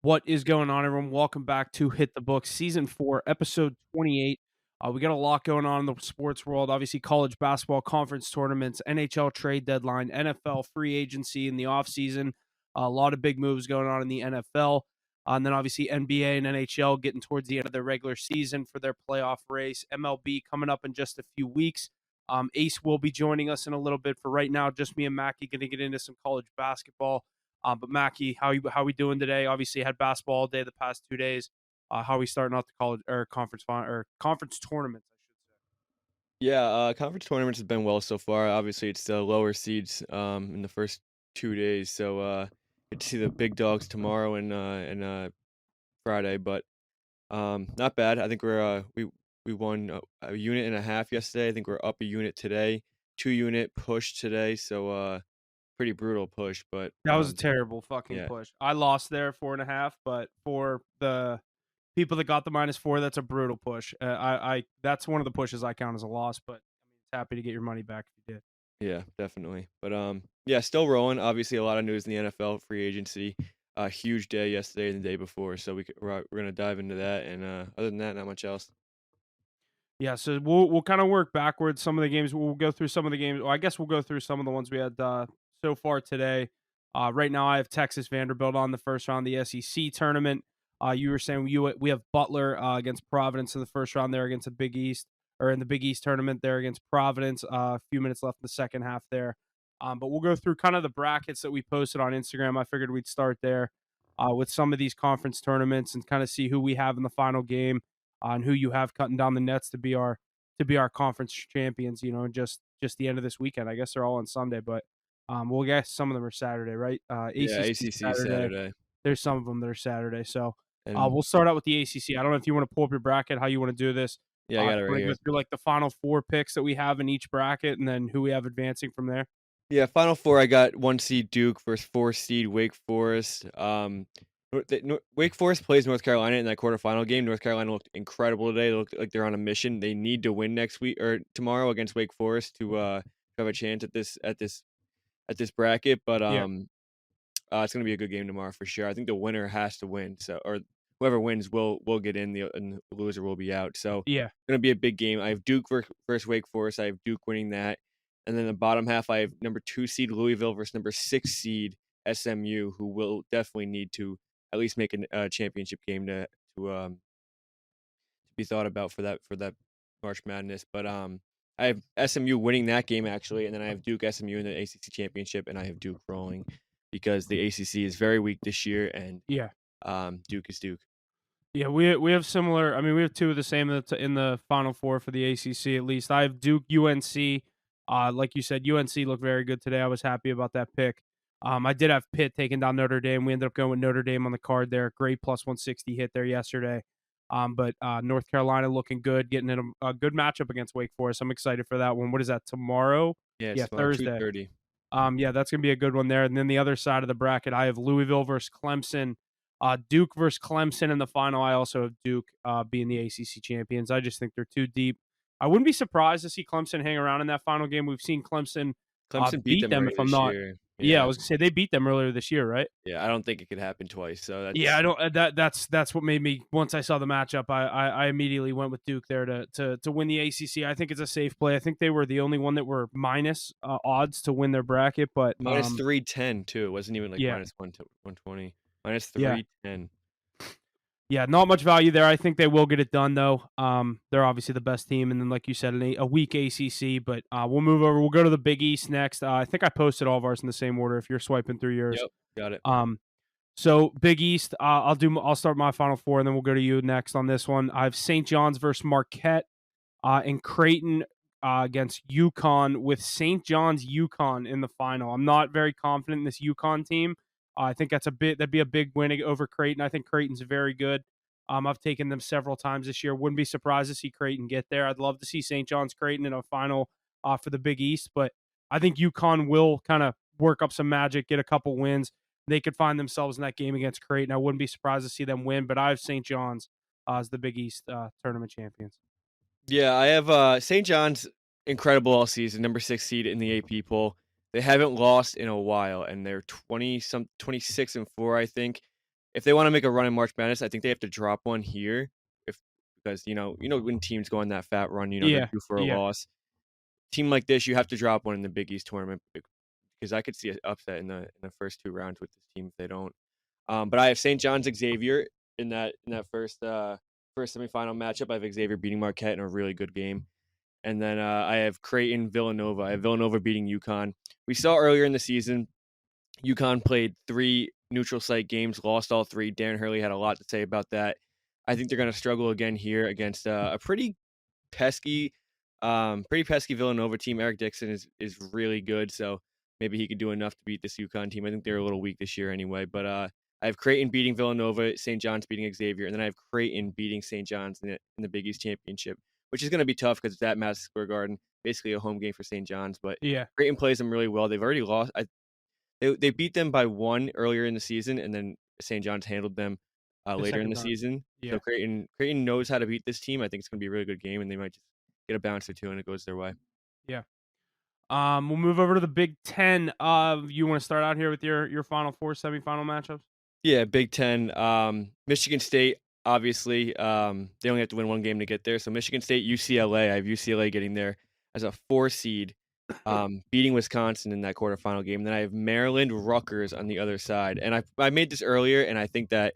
What is going on, everyone? Welcome back to Hit the Books, Season 4, Episode 28. We got a lot going on in the sports world. Obviously, college basketball conference tournaments, NHL trade deadline, NFL free agency in the offseason. A lot of big moves going on in the NFL. And then, obviously, NBA and NHL getting towards the end of their regular season for their playoff race. MLB coming up in just a few weeks. Ace will be joining us in a little bit. For right now, just me and Mackie going to get into some college basketball. But Mackie, how we doing today? Obviously, had basketball all day the past 2 days. How are we starting off the college or conference tournaments? I should say. Yeah, conference tournaments has been well so far. Obviously, it's the lower seeds in the first 2 days, so get to see the big dogs tomorrow and Friday. But not bad. I think we won a unit and a half yesterday. I think we're up a unit today, 2 unit push today. So pretty brutal push, but That was a terrible fucking yeah, push. I lost there 4.5, but for the people that got the -4, that's a brutal push. I that's one of the pushes I count as a loss, but I mean, it's happy to get your money back if you did. yeah, definitely. But yeah, still rolling. Obviously, a lot of news in the NFL free agency. A huge day yesterday and the day before, so we're gonna dive into that. And other than that, not much else. Yeah, so we'll kind of work backwards. Some of the games we'll go through some of the games. Well, I guess we'll go through some of the ones we had so far today. Right now, I have Texas Vanderbilt on the first round of the SEC tournament. You were saying we have Butler against Providence in the first round there against the Big East, or in the Big East tournament there against Providence. A few minutes left in the second half there. But we'll go through kind of the brackets that we posted on Instagram. I figured we'd start there with some of these conference tournaments and kind of see who we have in the final game on who you have cutting down the nets to be our conference champions. And just the end of this weekend. I guess they're all on Sunday, but we'll guess some of them are Saturday, right? Yeah, ACC ACC Saturday. Saturday. There's some of them that are Saturday. So And we'll start out with the ACC. I don't know if you want to pull up your bracket, how you want to do this. yeah, I got it You right want to here. go through like the final four picks that we have in each bracket, and then who we have advancing from there. Yeah, Final Four, I got 1 seed Duke versus 4 seed Wake Forest. Wake Forest plays North Carolina in that quarterfinal game. North Carolina looked incredible today. They looked like they're on a mission. They need to win next week or tomorrow against Wake Forest to have a chance at this bracket. But Yeah, it's gonna be a good game tomorrow for sure. I think the winner has to win. So or whoever wins will get in. And the loser will be out. So yeah. it's gonna be a big game. I have Duke versus Wake Forest. I have Duke winning that. And then the bottom half, I have number 2 seed Louisville versus number 6 seed SMU, who will definitely need to at least make a championship game to be thought about for that March Madness. But I have SMU winning that game actually, and then I have Duke SMU in the ACC championship, and I have Duke rolling because the ACC is very weak this year, and Yeah. Duke is Duke. Yeah, we have similar. I mean, we have two of the same in the Final Four for the ACC at least. I have Duke, UNC. Like you said, UNC looked very good today. I was happy about that pick. I did have Pitt taking down Notre Dame. We ended up going with Notre Dame on the card there. Great plus 160 hit there yesterday. But North Carolina looking good, getting in a good matchup against Wake Forest. I'm excited for that one. What is that, tomorrow? Yeah, Yeah, it's tomorrow, Thursday. 2:30. Yeah, that's gonna be a good one there. And then the other side of the bracket, I have Louisville versus Clemson, Duke versus Clemson in the final. I also have Duke being the ACC champions. I just think they're too deep. I wouldn't be surprised to see Clemson hang around in that final game. We've seen Clemson Clemson beat beat them them. already If I'm this not, year. yeah, I Yeah, was gonna say they beat them earlier this year, right? yeah. I don't think it could happen twice. So Yeah, that's I don't. That's what made me. Once I saw the matchup, I immediately went with Duke there to win the ACC. I think it's a safe play. I think they were the only one that were minus odds to win their bracket, but minus 310 too. It wasn't even like yeah, minus 120. Minus yeah. 310. Yeah, not much value there. I think they will get it done though. They're obviously the best team, and then like you said, a weak ACC. But we'll move over. We'll go to the Big East next. I think I posted all of ours in the same order. If you're swiping through yours, Yep, got it. um, so Big East. I'll start my Final Four, and then we'll go to you next on this one. I have St. John's versus Marquette, and Creighton against UConn with St. John's UConn in the final. I'm not very confident in this UConn team. I think that'd be a big win over Creighton. I think Creighton's very good. I've taken them several times this year. Wouldn't be surprised to see Creighton get there. I'd love to see St. John's Creighton in a final for the Big East, but I think UConn will kind of work up some magic, get a couple wins. They could find themselves in that game against Creighton. I wouldn't be surprised to see them win, but I have St. John's as the Big East tournament champions. Yeah, I have St. John's incredible all season, number 6 seed in the AP poll. They haven't lost in a while, and they're 26 and 4, I think. if they wanna make a run in March Madness, I think they have to drop one here if because, when teams go on that fat run, they're Yeah, due for a yeah, loss. Team like this, you have to drop one in the Big East tournament because I could see an upset in the first 2 rounds with this team if they don't. But I have St. John's Xavier in that first semifinal matchup. I have Xavier beating Marquette in a really good game. And then I have Creighton Villanova. I have Villanova beating UConn. We saw earlier in the season, UConn played 3 neutral site games, lost all 3. Darren Hurley had a lot to say about that. I think they're going to struggle again here against a pesky, pretty pesky Villanova team. Eric Dixon is really good, so maybe he could do enough to beat this UConn team. I think they're a little weak this year anyway. But I have Creighton beating Villanova, St. John's beating Xavier, and then I have Creighton beating St. John's in the Big East championship, which is going to be tough because it's at Madison Square Garden, basically a home game for St. John's. But yeah. Creighton plays them really well. They've already lost. They beat them by 1 earlier in the season, and then St. John's handled them The later in second the time. season. So Yeah, Creighton knows how to beat this team. I think it's going to be a really good game, and they might just get a bounce or two, and it goes their way. yeah. We'll move over to the Big Ten. You want to start out here with your Final Four semifinal matchups? Yeah, Big Ten. Michigan State, obviously, they only have to win 1 game to get there. So Michigan State, UCLA. I have UCLA getting there as a 4 seed, beating Wisconsin in that quarterfinal game. Then I have Maryland, Rutgers on the other side. And I made this earlier, and I think that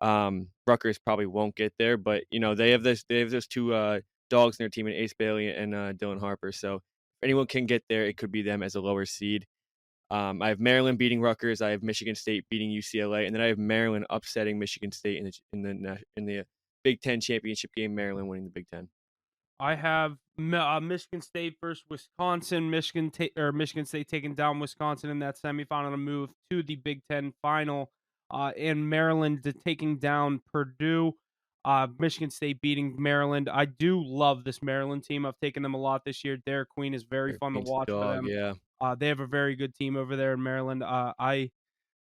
Rutgers probably won't get there, but they have those 2 dogs in their team, in Ace Bailey and Dylan Harper. So if anyone can get there, it could be them as a lower seed. I have Maryland beating Rutgers. I have Michigan State beating UCLA, and then I have Maryland upsetting Michigan State in the Big Ten championship game. Maryland winning the Big Ten. I have Michigan State versus Wisconsin. Michigan State taking down Wisconsin in that semifinal to move to the Big Ten final, and Maryland taking down Purdue. Michigan State beating Maryland. I do love this Maryland team. I've taken them a lot this year. Derek Queen is very Derek fun to Queen's the watch for dog, them. yeah. They have a very good team over there in Maryland. I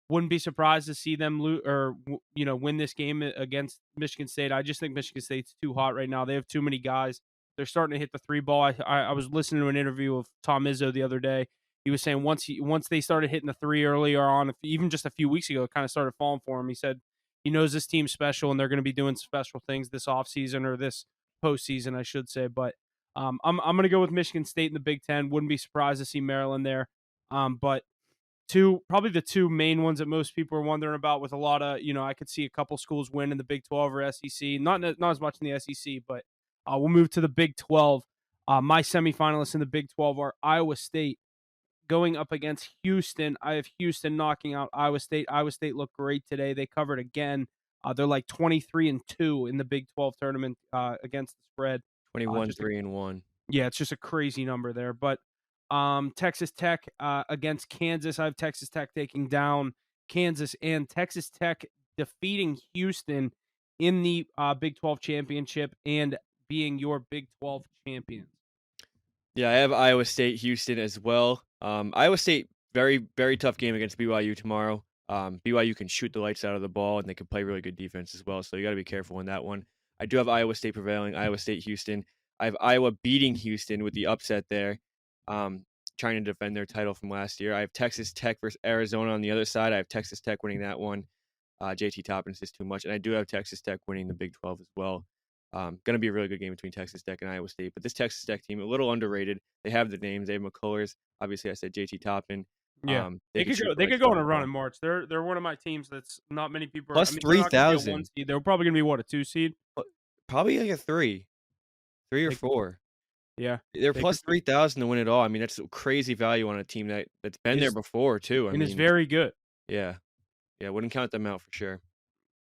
wouldn't be surprised to see them win this game against Michigan State. I just think Michigan State's too hot right now. They have too many guys. They're starting to hit the 3 ball. I was listening to an interview of Tom Izzo the other day. He was saying once they started hitting the 3 earlier on, even just a few weeks ago, it kind of started falling for him. He said he knows this team's special and they're going to be doing special things this offseason, or this postseason, I should say. But I'm going to go with Michigan State in the Big Ten. Wouldn't be surprised to see Maryland there. But probably the 2 main ones that most people are wondering about, with a lot of, I could see a couple schools win in the Big 12 or SEC. Not as much in the SEC, but we'll move to the Big 12. My semifinalists in the Big 12 are Iowa State going up against Houston. I have Houston knocking out Iowa State. Iowa State looked great today. They covered again. They're like 23-2 in the Big 12 tournament against the spread. 21, Just a 3-1. Yeah, it's just a crazy number there. But Texas Tech against Kansas. I have Texas Tech taking down Kansas, and Texas Tech defeating Houston in the Big 12 championship and being your Big 12 champions. Yeah, I have Iowa State, Houston as well. Iowa State, very, very tough game against BYU tomorrow. BYU can shoot the lights out of the ball, and they can play really good defense as well. So you got to be careful in that one. I do have Iowa State prevailing. Iowa State, Houston. I have Iowa beating Houston with the upset there, trying to defend their title from last year. I have Texas Tech versus Arizona on the other side. I have Texas Tech winning that one. JT Toppins is too much, and I do have Texas Tech winning the Big 12 as well. Going to be a really good game between Texas Tech and Iowa State. But this Texas Tech team, a little underrated. They have the names. They have McCullers. Obviously, I said JT Toppin. Yeah. They They can could shoot go. the They lights could go out on of a the run ball. in March. They're one of my teams that's not many people. I Plus mean, they're not going to be a 1 3,000. seed. They're probably going to be what, a 2 seed. Probably like a 3 or They could, 4. yeah, They're they could plus 3,000 to win it all. I mean, that's crazy value on a team that's been there is before too. I and is mean, very good. yeah, yeah, wouldn't count them out for sure.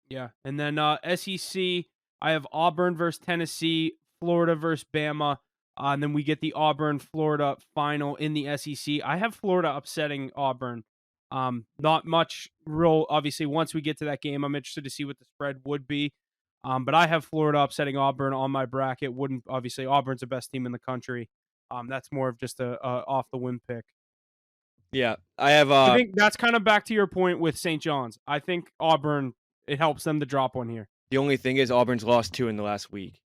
Yeah, and then SEC, I have Auburn versus Tennessee, Florida versus Bama, and then we get the Auburn Florida final in the SEC. I have Florida upsetting Auburn. Not much real. Obviously, once we get to that game, I'm interested to see what the spread would be. But I have Florida upsetting Auburn on my bracket. Wouldn't obviously Auburn's the best team in the country. That's more of just a off the whim pick. Yeah, I have. I think that's kind of back to your point with St. John's. I think Auburn, it helps them to drop one here. The only thing is Auburn's lost 2 in the last week.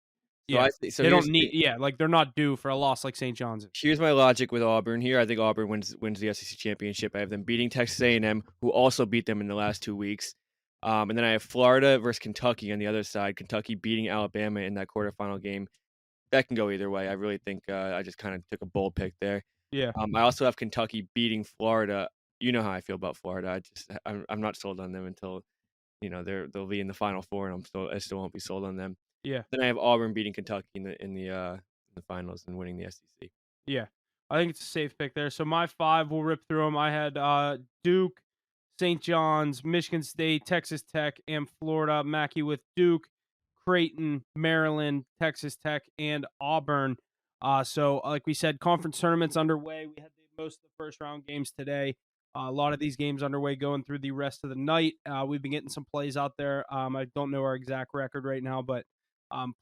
So Yeah. so They here's don't the thing. need, yeah, like they're not due for a loss like St. John's is. Here's my logic with Auburn here. I think Auburn wins the SEC championship. I have them beating Texas A&M, who also beat them in the last 2 weeks. And then I have Florida versus Kentucky on the other side. Kentucky beating Alabama in that quarterfinal game. That can go either way. I really think I just kind of took a bold pick there. Yeah. I also have Kentucky beating Florida. You know how I feel about Florida. I'm not sold on them until they'll be in the Final Four, and I still won't be sold on them. Yeah. Then I have Auburn beating Kentucky in the finals and winning the SEC. Yeah. I think it's a safe pick there. So my five, we'll rip through them. I had Duke, St. John's, Michigan State, Texas Tech, and Florida. Mackey with Duke, Creighton, Maryland, Texas Tech, and Auburn. So, like we said, conference tournaments underway. We had most of the first round games today. A lot of these games underway going through the rest of the night. We've been getting some plays out there. I don't know our exact record right now, but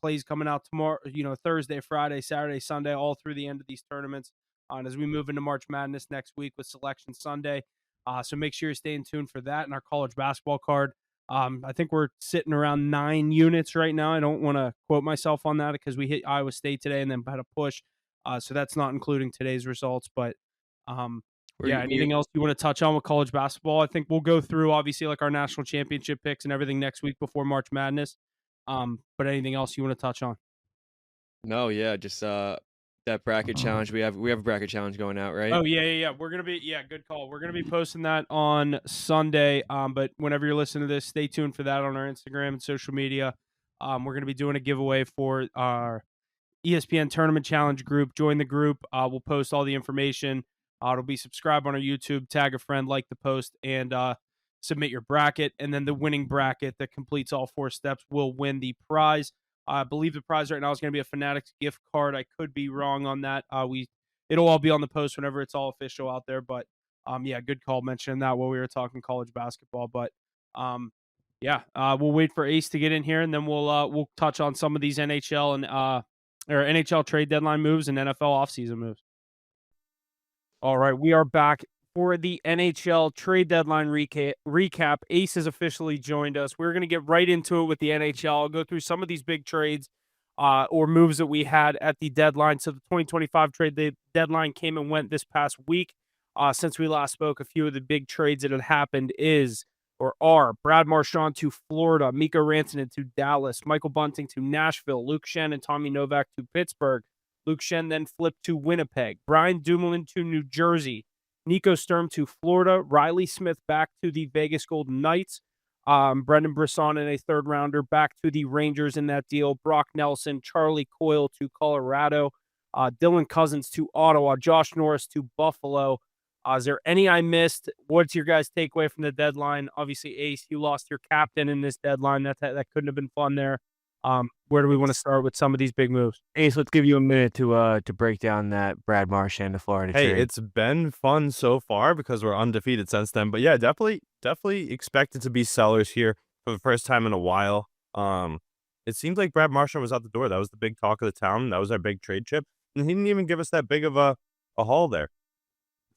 plays coming out tomorrow, Thursday, Friday, Saturday, Sunday, all through the end of these tournaments. And as we move into March Madness next week with Selection Sunday. So make sure you're staying tuned for that and our college basketball card. I think we're sitting around 9 units right now. I don't want to quote myself on that because we hit Iowa State today and then had a push. So that's not including today's results. But anything else you want to touch on with college basketball? I think we'll go through, obviously, like our national championship picks and everything next week before March Madness. But anything else you want to touch on? No, yeah, just that bracket challenge. We have a bracket challenge going out, right? Oh yeah. We're gonna be good call. We're gonna be posting that on Sunday. But whenever you're listening to this, stay tuned for that on our Instagram and social media. We're gonna be doing a giveaway for our ESPN Tournament Challenge group. Join the group. We'll post all the information. It'll be subscribe on our YouTube, tag a friend, like the post, and submit your bracket. And then the winning bracket that completes all 4 steps will win the prize. I believe the prize right now is going to be a Fanatics gift card. I could be wrong on that. It'll all be on the post whenever it's all official out there. But good call mentioning that while we were talking college basketball. But we'll wait for Ace to get in here, and then we'll touch on some of these NHL and or NHL trade deadline moves and NFL offseason moves. All right, we are back for the NHL trade deadline recap. Ace has officially joined us. We're going to get right into it with the NHL. I'll go through some of these big trades or moves that we had at the deadline. So the 2025 trade deadline came and went this past week. Since we last spoke, a few of the big trades that had happened are Brad Marchand to Florida, Mikko Rantanen to Dallas, Michael Bunting to Nashville, Luke Schenn and Tommy Novak to Pittsburgh. Luke Schenn then flipped to Winnipeg. Brian Dumoulin to New Jersey. Nico Sturm to Florida. Riley Smith back to the Vegas Golden Knights. Brendan Brisson in a third rounder back to the Rangers in that deal. Brock Nelson, Charlie Coyle to Colorado. Dylan Cousins to Ottawa. Josh Norris to Buffalo. Is there any I missed? What's your guys' takeaway from the deadline? Obviously, Ace, you lost your captain in this deadline. That couldn't have been fun there. Where do we want to start with some of these big moves? Ace, let's give you a minute to break down that Brad Marchand to Florida trade. Hey, it's been fun so far because we're undefeated since then. But yeah, definitely expected to be sellers here for the first time in a while. It seems like Brad Marchand was out the door. That was the big talk of the town. That was our big trade chip. And he didn't even give us that big of a haul there.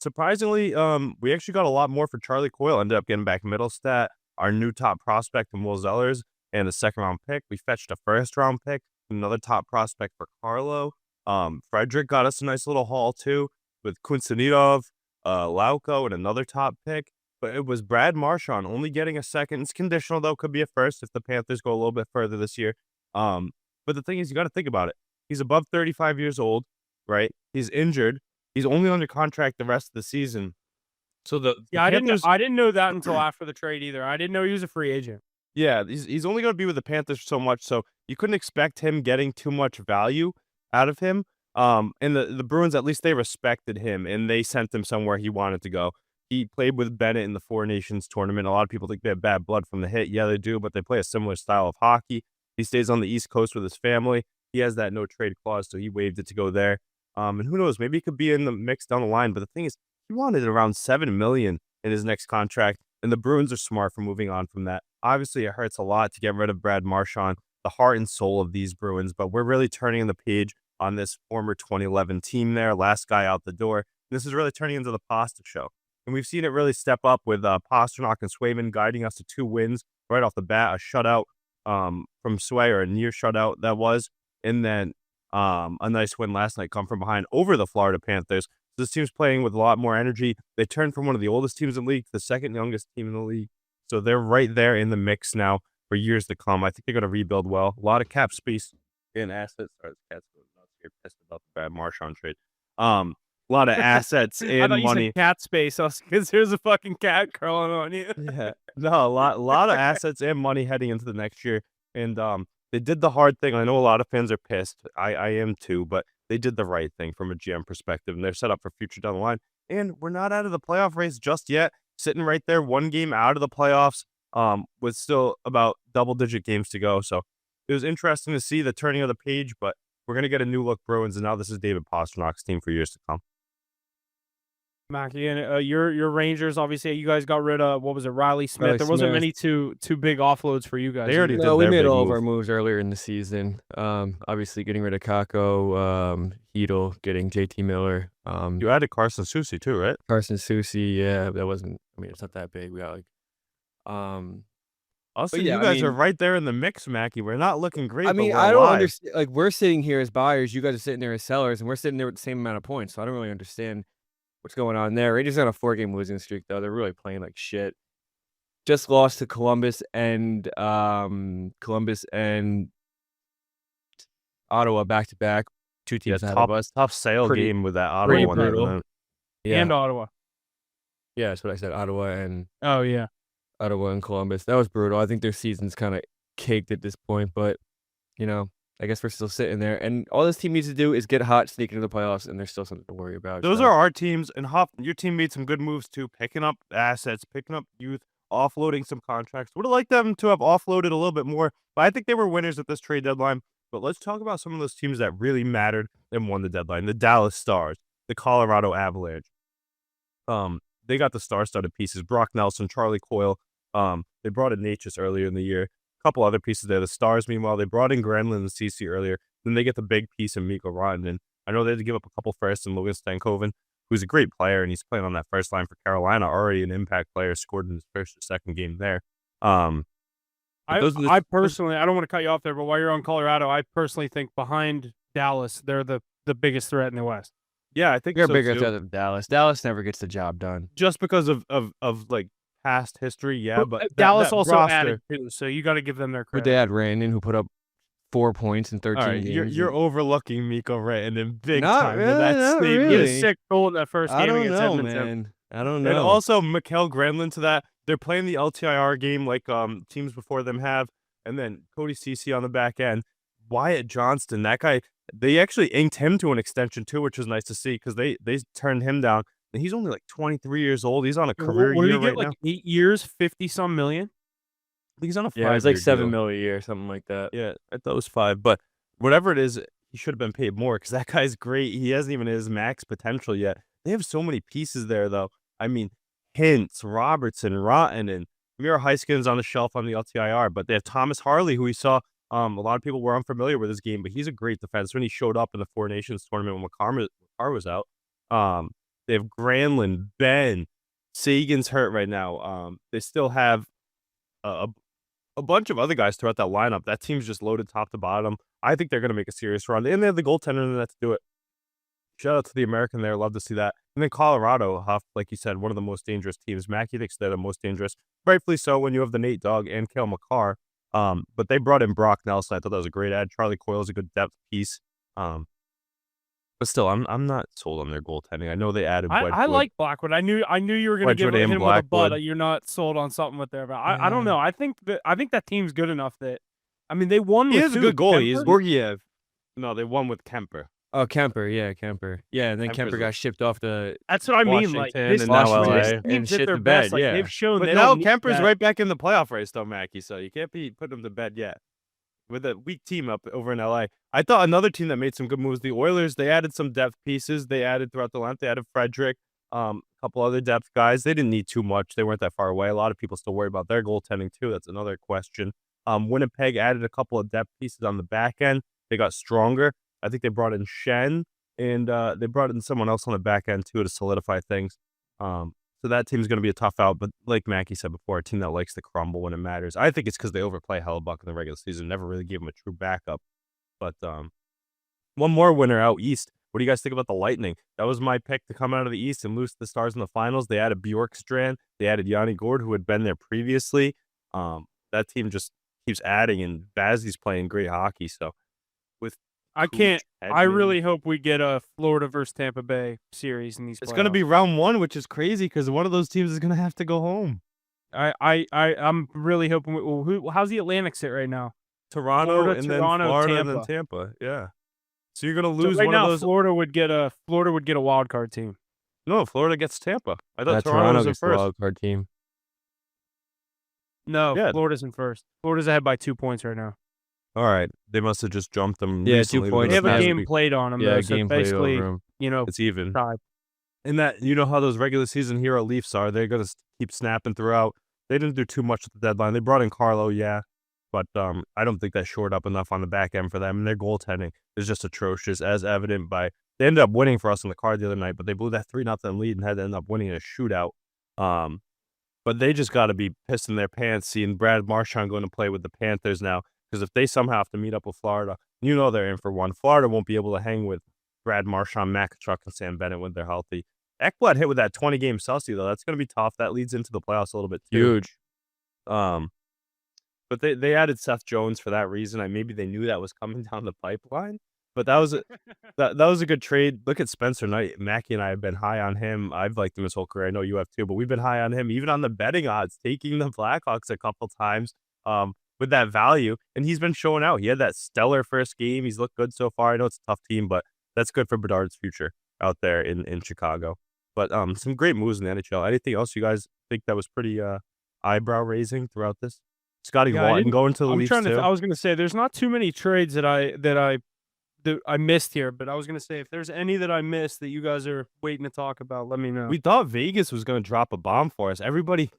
Surprisingly, we actually got a lot more for Charlie Coyle. Ended up getting back Middlestat, our new top prospect from Will Zellers, and a second-round pick. We fetched a first-round pick, another top prospect for Carlo. Frederick got us a nice little haul, too, with Kuznetsov, Lauko, and another top pick. But it was Brad Marchand only getting a second. It's conditional, though. Could be a first if the Panthers go a little bit further this year. But the thing is, you got to think about it. He's above 35 years old, right? He's injured. He's only under contract the rest of the season. So I didn't know that until after the trade either. I didn't know he was a free agent. Yeah, he's only going to be with the Panthers so much, so you couldn't expect him getting too much value out of him. And the Bruins, at least they respected him, and they sent him somewhere he wanted to go. He played with Bennett in the Four Nations tournament. A lot of people think they have bad blood from the hit. Yeah, they do, but they play a similar style of hockey. He stays on the East Coast with his family. He has that no trade clause, so he waived it to go there. And who knows, maybe he could be in the mix down the line. But the thing is, he wanted around $7 million in his next contract, and the Bruins are smart for moving on from that. Obviously, it hurts a lot to get rid of Brad Marchand, the heart and soul of these Bruins, but we're really turning the page on this former 2011 team there, last guy out the door. This is really turning into the Pasta show. And we've seen it really step up with Pasternak and Swayman guiding us to 2 wins right off the bat, a shutout from Sway, or a near shutout that was, and then a nice win last night come from behind over the Florida Panthers. So this team's playing with a lot more energy. They turned from one of the oldest teams in the league to the second youngest team in the league. So they're right there in the mix now for years to come. I think they're going to rebuild well. A lot of cap space and assets. Sorry, the cat's going nuts. You're pissed about the bad Marshawn trade. A lot of assets I and thought you money. said cat space. Because there's a fucking cat crawling on you. Yeah. No, a lot of assets and money heading into the next year. And they did the hard thing. I know a lot of fans are pissed. I am too, but they did the right thing from a GM perspective, and they're set up for future down the line. And we're not out of the playoff race just yet. Sitting right there, one game out of the playoffs, with still about double-digit games to go. So it was interesting to see the turning of the page, but we're gonna get a new look Bruins, and now this is David Pasternak's team for years to come. Mackie, and your Rangers, obviously, you guys got rid of, what was it, Riley Smith? Riley There wasn't Smith. many too big offloads for you guys. They already either. did No, we their made big all of move. our moves earlier in the season. Obviously getting rid of Kako, Hedel, getting JT Miller, You added Carson Soucy too, right? Carson Soucy. Yeah, that wasn't. I mean, it's not that big. We got like, Also, yeah, you I guys are mean- right there in the mix, Mackie. We're not looking great. I mean, but we're I don't alive. understand. Like, we're sitting here as buyers, you guys are sitting there as sellers, and we're sitting there with the same amount of points. So I don't really understand what's going on there. Rangers on a 4-game losing streak, though. They're really playing like shit. Just lost to Columbus and Ottawa back to back. Two Yeah, teams ahead of us. tough sale Pretty- game with that pretty Ottawa one. brutal. happening. Yeah, And Ottawa. yeah, that's what I said. Ottawa and Columbus. That was brutal. I think their season's kind of caked at this point, but I guess we're still sitting there. And all this team needs to do is get hot, sneak into the playoffs, and there's still something to worry about. Those so. are our teams, and Huff, your team made some good moves too, picking up assets, picking up youth, offloading some contracts. Would have liked them to have offloaded a little bit more, but I think they were winners at this trade deadline. But let's talk about some of those teams that really mattered and won the deadline. The Dallas Stars, the Colorado Avalanche. They got the star-studded pieces, Brock Nelson, Charlie Coyle. They brought in Natchez earlier in the year. A couple other pieces there. The Stars, meanwhile, they brought in Granlund and CC earlier. Then they get the big piece in Mikko Rantanen. I know they had to give up a couple firsts in Logan Stankoven, who's a great player, and he's playing on that first line for Carolina, already an impact player, scored in his first or second game there. I personally, I don't want to cut you off there, but while you're on Colorado, I personally think behind Dallas, they're the biggest threat in the West. Yeah, I think They're so bigger too. than Dallas. Dallas never gets the job done. Just because of like past history, yeah. But Dallas that also roster, added too, so you got to give them their But credit. they had Rannon, who put up 4 points in 13 all right, games. you're overlooking Mikko Rantanen big Not time. really, That's not sneaky. He had really. a sick goal in that first I game don't against know, Edmonton. man. I don't know. And also Mikhail Granlund to that. They're playing the LTIR game like teams before them have, and then Cody Ceci on the back end. Wyatt Johnston, that guy, they actually inked him to an extension too, which was nice to see because they turned him down. And he's only like 23 years old. He's on a career What did E year he get? right Like now. 8 years, 50-some million. I think he's on a 5-year yeah, it was like $7 deal. million a year, something like that. Yeah, I thought it was 5, but whatever it is, he should have been paid more because that guy's great. He hasn't even his max potential yet. They have so many pieces there, though. I mean, Hintz, Robertson, Rotten, and Miro Heiskin's on the shelf on the LTIR, but they have Thomas Harley, who we saw. A lot of people were unfamiliar with his game, but he's a great defenseman. He showed up in the Four Nations tournament when Makar was out. They have Granlund, Ben, Sagan's hurt right now. They still have a bunch of other guys throughout that lineup. That team's just loaded top to bottom. I think they're going to make a serious run, and they have the goaltender in the net to do it. Shout out to the American there. Love to see that. And then Colorado, Huff, like you said, one of the most dangerous teams. Mackie thinks they're the most dangerous. Rightfully so when you have the Nate Dogg and Cale Makar. But they brought in Brock Nelson. I thought that was a great ad. Charlie Coyle is a good depth piece. But still, I'm not sold on their goaltending. I know they added Wedgwood. I like Blackwood. I knew you were going to give Wedgwood and him with a Blackwood. butt. You're not sold on something with there, but I don't know. I think that team's good enough that, I mean, they won. He with is a who? good goalie. He's Kemper? Gorgiev. No, they won with Kemper. Oh, Kemper. Yeah, Kemper. Yeah, and then Kemper's Kemper a- got shipped off to That's what I mean. Like Washington this, and now Washington LA. this and team's at shit their the best. bed. Like Yeah, they've shown But they now don't need Kemper's that. right back in the playoff race, though, Mackie. So you can't be putting him to bed yet. With a weak team up over in LA. I thought another team that made some good moves, the Oilers, they added some depth pieces. They added throughout the lineup. They added Frederick, a couple other depth guys. They didn't need too much. They weren't that far away. A lot of people still worry about their goaltending, too. That's another question. Winnipeg added a couple of depth pieces on the back end. They got stronger. I think they brought in Shen, and they brought in someone else on the back end, too, to solidify things. So that team's going to be a tough out. But like Mackie said before, a team that likes to crumble when it matters. I think it's because they overplay Hellebuck in the regular season. Never really gave him a true backup. But one more winner out east, What do you guys think about the Lightning? That was my pick to come out of the East and lose to the Stars in the finals. They added Bjorkstrand. They added Yanni Gourde, who had been there previously. That team just keeps adding, and Bazzi's playing great hockey. So, with I really hope we get a Florida versus Tampa Bay series in these playoffs. It's going to be round 1, which is crazy because one of those teams is going to have to go home. I'm really hoping. How's the Atlantic sit right now? Toronto, Florida, and Toronto, then Florida, Tampa. and then Tampa. Yeah. So you're going to lose right one now, of those. Florida would get a wild card team. No, Florida gets Tampa. I thought Toronto Toronto was in gets the first. wild card team. No, Yeah. Florida's in first. Florida's ahead by 2 points right now. All right. They must have just jumped them. Yeah, 2 recently. points. They have a That's game big. played on them. Yeah, though, so game played basically, over 'em. It's even. tied. And that, you know how those regular season hero Leafs are. They're going to keep snapping throughout. They didn't do too much at the deadline. They brought in Carlo, yeah. But I don't think that shored up enough on the back end for them. And their goaltending is just atrocious, as evident by they ended up winning for us in the Card the other night, but they blew that 3-0 lead and had to end up winning a shootout. But they just got to be pissing their pants seeing Brad Marchand going to play with the Panthers now. Because if they somehow have to meet up with Florida, you know they're in for one. Florida won't be able to hang with Brad Marchand, Makachuk, and Sam Bennett when they're healthy. Ekblad hit with that 20-game Celsius, though. That's going to be tough. That leads into the playoffs a little bit, too. Huge. But they added Seth Jones for that reason. Maybe they knew that was coming down the pipeline. But that was a good trade. Look at Spencer Knight. Mackie and I have been high on him. I've liked him his whole career. I know you have too, but we've been high on him, even on the betting odds, taking the Blackhawks a couple times with that value. And he's been showing out. He had that stellar first game. He's looked good so far. I know it's a tough team, but that's good for Bedard's future out there in Chicago. But some great moves in the NHL. Anything else you guys think that was pretty eyebrow raising throughout this? Scotty Walton going to the Leafs too. I was going to say there's not too many trades that I missed here, but I was going to say if there's any that I missed that you guys are waiting to talk about, let me know. We thought Vegas was going to drop a bomb for us. Everybody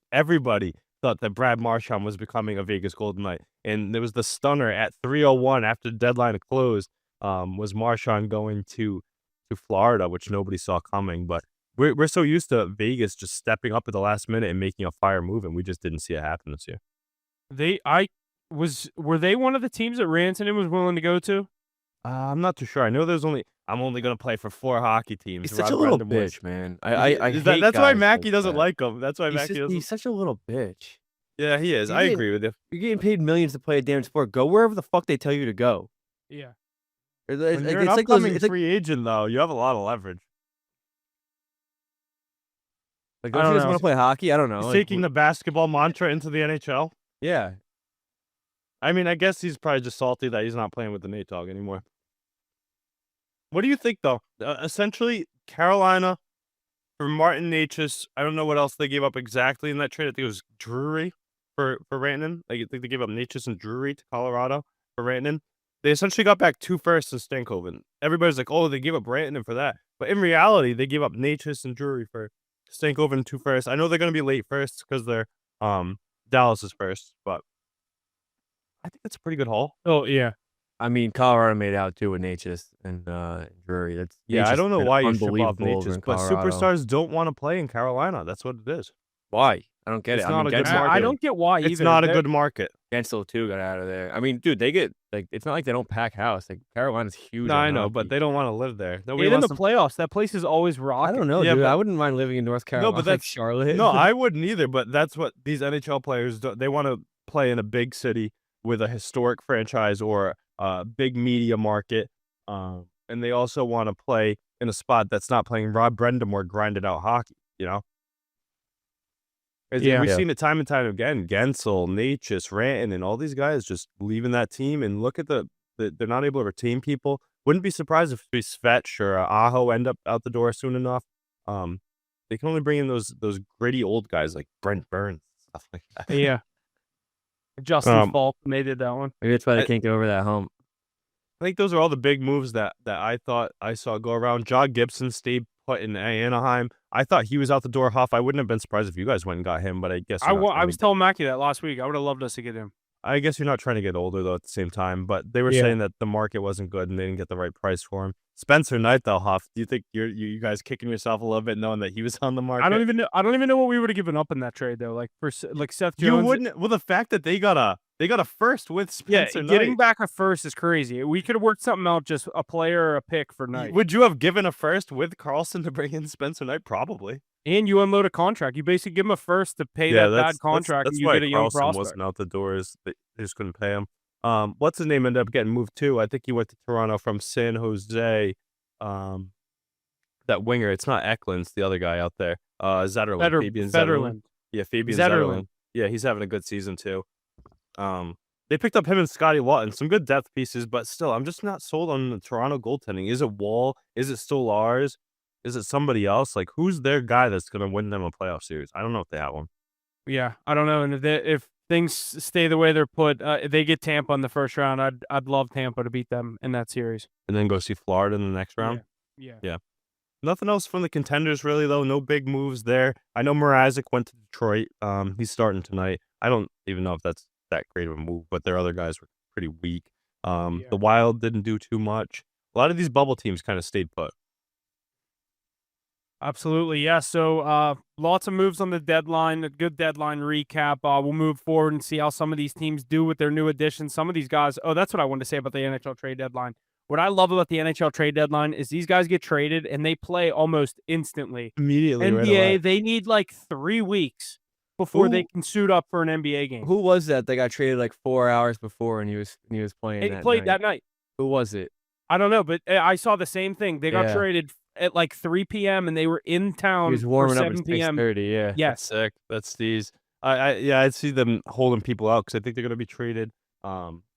thought that Brad Marchand was becoming a Vegas Golden Knight, and there was the stunner at 3:01 after the deadline closed. Was Marchand going to Florida, which nobody saw coming, but we're so used to Vegas just stepping up at the last minute and making a fire move, and we just didn't see it happen this year. Were they one of the teams that Rantanen was willing to go to? I'm not too sure. I know I'm only going to play for 4 hocky teams. He's such a little bitch, man. I hate that's why guys Mackie like doesn't that. like him. That's why Mackie doesn't. He's such a little bitch. Yeah, he is. I agree with you. You're getting paid millions to play a damn sport. Go wherever the fuck they tell you to go. Yeah. When you're an upcoming free agent, though, you have a lot of leverage. Like, don't you guys want to play hockey? I don't know. He's taking the basketball mantra into the NHL. Yeah. I mean, I guess he's probably just salty that he's not playing with the Nate Dogg anymore. What do you think, though? Essentially, Carolina for Martin Necas. I don't know what else they gave up exactly in that trade. I think it was Drury for Rantanen. I think they gave up Necas and Drury to Colorado for Rantanen. They essentially got back 2 firsts in Stankoven. Everybody's like, oh, they gave up Rantanen for that. But in reality, they gave up Necas and Drury for Stankoven 2 firsts. I know they're going to be late firsts because they're Dallas's first, but I think that's a pretty good haul. Oh, yeah. I mean, Colorado made out too with Necas and Drury. I don't know why you ship off unbelievable Necas, in but Colorado. superstars don't want to play in Carolina. That's what it is. Why? I don't get It's it. not a good Gensel- market. I don't get why either. It's not a good market. Gensel too got out of there. I mean, dude, they get like it's not like they don't pack house. Like Carolina's huge. No, on I know, hockey. but they don't want to live there. Nobody And in wants the to. playoffs, that place is always I rocking. don't know, Yeah, dude. but- I wouldn't mind living in North Carolina. but like that's- Charlotte. No, I wouldn't either. But that's what these NHL players do. They want to play in a big city with a historic franchise or a big media market, and they also want to play in a spot that's not playing Rob Brendamore grinded out hockey. You know. Yeah. We've seen it time and time again. Gensel, Necas, Rantanen, and all these guys just leaving that team. And look at they're not able to retain people. Wouldn't be surprised if Svetch or Aho end up out the door soon enough. They can only bring in those gritty old guys like Brent Burns, stuff like that. Yeah. Justin Falk made it that one. Maybe that's why they can't get over that hump. I think those are all the big moves that I thought I saw go around. John Gibson stayed put in Anaheim. I thought he was out the door. Huff. I wouldn't have been surprised if you guys went and got him, but I guess I was telling Mackie that last week. I would have loved us to get him. I guess you're not trying to get older, though, at the same time. But they were saying that the market wasn't good and they didn't get the right price for him. Spencer Knight, though, Huff, do you think you guys kicking yourself a little bit knowing that he was on the market? I don't even know what we would have given up in that trade, though. Like for Seth Jones. You wouldn't. Well, the fact that they got They got a first with Spencer Knight. Getting back a first is crazy. We could have worked something out, just a player or a pick for Knight. Would you have given a first with Carlson to bring in Spencer Knight? Probably. And you unload a contract. You basically give him a first to pay that bad contract, that's and you why get a young Carlson prospect. wasn't out the doors. They just couldn't pay him. What's his name ended up getting moved too? I think he went to Toronto from San Jose. That winger, it's not Eklund, it's the other guy out there. Zetterlund. Fabian Zetterlund. Yeah, Fabian Zetterlund. Yeah, he's having a good season too. They picked up him and Scotty Lawton, some good depth pieces, but still, I'm just not sold on the Toronto goaltending. Is it Wall? Is it still Lars? Is it somebody else? Like, who's their guy that's going to win them a playoff series? I don't know if they have one. Yeah, I don't know. And if things stay the way they're put, if they get Tampa in the first round, I'd love Tampa to beat them in that series. And then go see Florida in the next round? Yeah. Nothing else from the contenders, really, though. No big moves there. I know Mrazek went to Detroit. He's starting tonight. I don't even know if that's that great of a move, but their other guys were pretty weak. The Wild didn't do too much. A lot of these bubble teams kind of stayed put. Absolutely, yeah. So lots of moves on the deadline, a good deadline recap. We'll move forward and see how some of these teams do with their new additions. Some of these guys, that's what I wanted to say about the NHL trade deadline. What I love about the NHL trade deadline is these guys get traded and they play almost instantly. Immediately, NBA, right away. they need like 3 weeks before they can suit up for an NBA game. Who was that got traded like 4 hours before and he was playing He played that night. Who was it? I don't know, but I saw the same thing. They got traded at like 3 p.m. and they were in town. He was warming for up at 7 p.m. 6:30. Yeah, Yes. That's sick. That's Steez. I'd see them holding people out because I think they're going to be traded.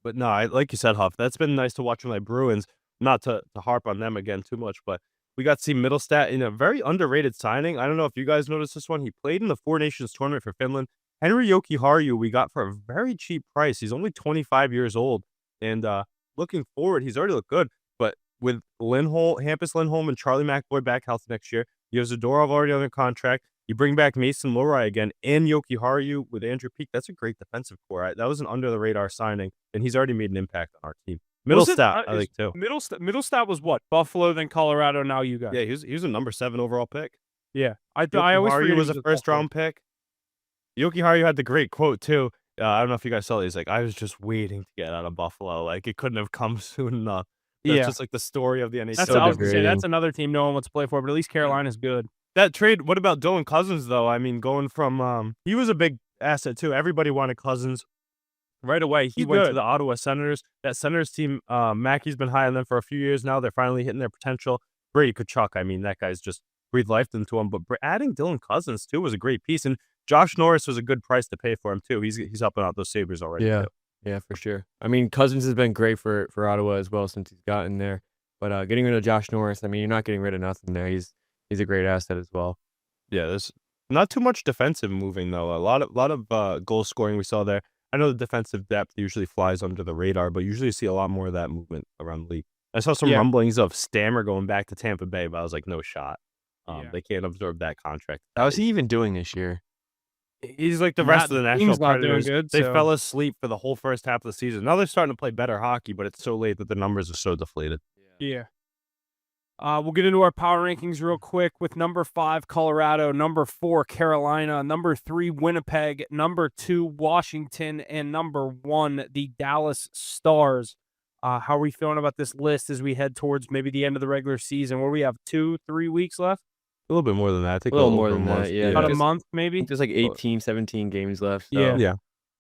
But no, like you said, Huff, that's been nice to watch from my Bruins. Not to harp on them again too much, but we got to see Middlestat in a very underrated signing. I don't know if you guys noticed this one. He played in the Four Nations tournament for Finland. Henry Jokiharju we got for a very cheap price. He's only 25 years old. And looking forward, he's already looked good. But with Hampus Lindholm and Charlie McAvoy back healthy next year, you have Zadorov already under contract. You bring back Mason Lohrei again and Jokiharju with Andrew Peeke. That's a great defensive core. That was an under-the-radar signing, and he's already made an impact on our team. Middlestat, I think, too. Middlestat was what? Buffalo, then Colorado, now you guys. Yeah, he was a number 7 overall pick. Yeah. I always forget he was a first-round pick. Jokiharju had the great quote, too. I don't know if you guys saw it. He's like, I was just waiting to get out of Buffalo. Like, it couldn't have come soon enough. That's just like the story of the NHL. That's another team no one wants to play for, but at least Carolina's good. That trade, what about Dylan Cousins, though? I mean, going from, he was a big asset, too. Everybody wanted Cousins. Right away, he went to the Ottawa Senators. That Senators team, Mackey's been high on them for a few years now. They're finally hitting their potential. Brady Tkachuk, I mean, that guy's just breathed life into him. But adding Dylan Cousins, too, was a great piece. And Josh Norris was a good price to pay for him, too. He's helping out those Sabres already, too. Yeah, for sure. I mean, Cousins has been great for Ottawa as well since he's gotten there. But getting rid of Josh Norris, I mean, you're not getting rid of nothing there. He's a great asset as well. Yeah, there's not too much defensive moving, though. A lot of goal scoring we saw there. I know the defensive depth usually flies under the radar, but usually you see a lot more of that movement around the league. I saw some rumblings of Stammer going back to Tampa Bay, but I was like, no shot. They can't absorb that contract. How is he even doing this year? He's like the rest of the National Predators. Doing good, they fell asleep for the whole first half of the season. Now they're starting to play better hockey, but it's so late that the numbers are so deflated. Yeah. We'll get into our power rankings real quick with number 5, Colorado, number 4, Carolina, number 3, Winnipeg, number 2, Washington, and number 1, the Dallas Stars. How are we feeling about this list as we head towards maybe the end of the regular season? Where we have 2-3 weeks left? A little bit more than that. I think a little more than that, yeah. About a month, maybe? There's like 18, 17 games left. So yeah.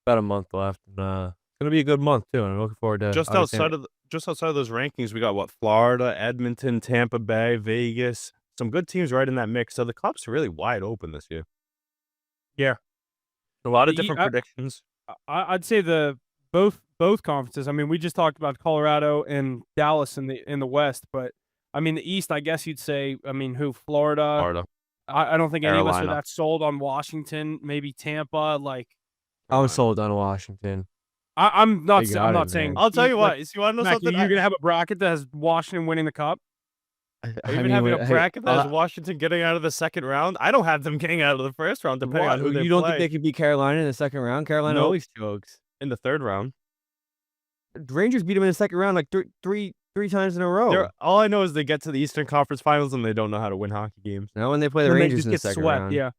About a month left. It's going to be a good month, too. I'm looking forward to just outside of those rankings, we got Florida, Edmonton, Tampa Bay, Vegas. Some good teams right in that mix. So the Cup's really wide open this year. Yeah. A lot of different predictions. I'd say both conferences. I mean, we just talked about Colorado and Dallas in the West, but I mean the East, I guess you'd say, I mean, Florida. I don't think any of us are that sold on Washington, maybe Tampa, I'm sold on Washington. I'm not saying. I'll tell you what. You want to know something? You're going to have a bracket that has Washington winning the Cup? Having a bracket that has Washington getting out of the second round? I don't have them getting out of the first round, depending on who they play. You don't think they could beat Carolina in the second round? Carolina always chokes. In the third round. The Rangers beat them in the second round like three times in a row. All I know is they get to the Eastern Conference Finals and they don't know how to win hockey games. Now when they play the Rangers in the second round. Yeah.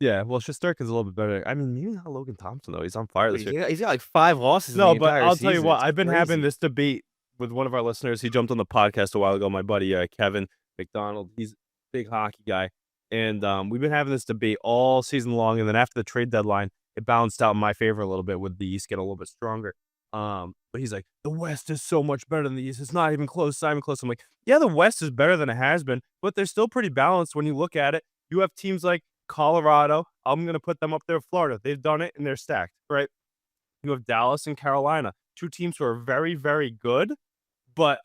Yeah, well, Shesterkin's a little bit better. I mean, maybe not Logan Thompson, though. He's on fire this year. He's got like 5 losses in No, the but entire I'll tell you season. what, It's I've been having crazy. this debate with one of our listeners. He jumped on the podcast a while ago, my buddy Kevin McDonald. He's a big hockey guy. And we've been having this debate all season long. And then after the trade deadline, it balanced out in my favor a little bit with the East getting a little bit stronger. But he's like, the West is so much better than the East. It's not even close. It's not even close. I'm like, yeah, the West is better than it has been, but they're still pretty balanced when you look at it. You have teams like Colorado. I'm going to put them up there with Florida. They've done it and they're stacked, right? You have Dallas and Carolina, 2 teams who are very, very good, but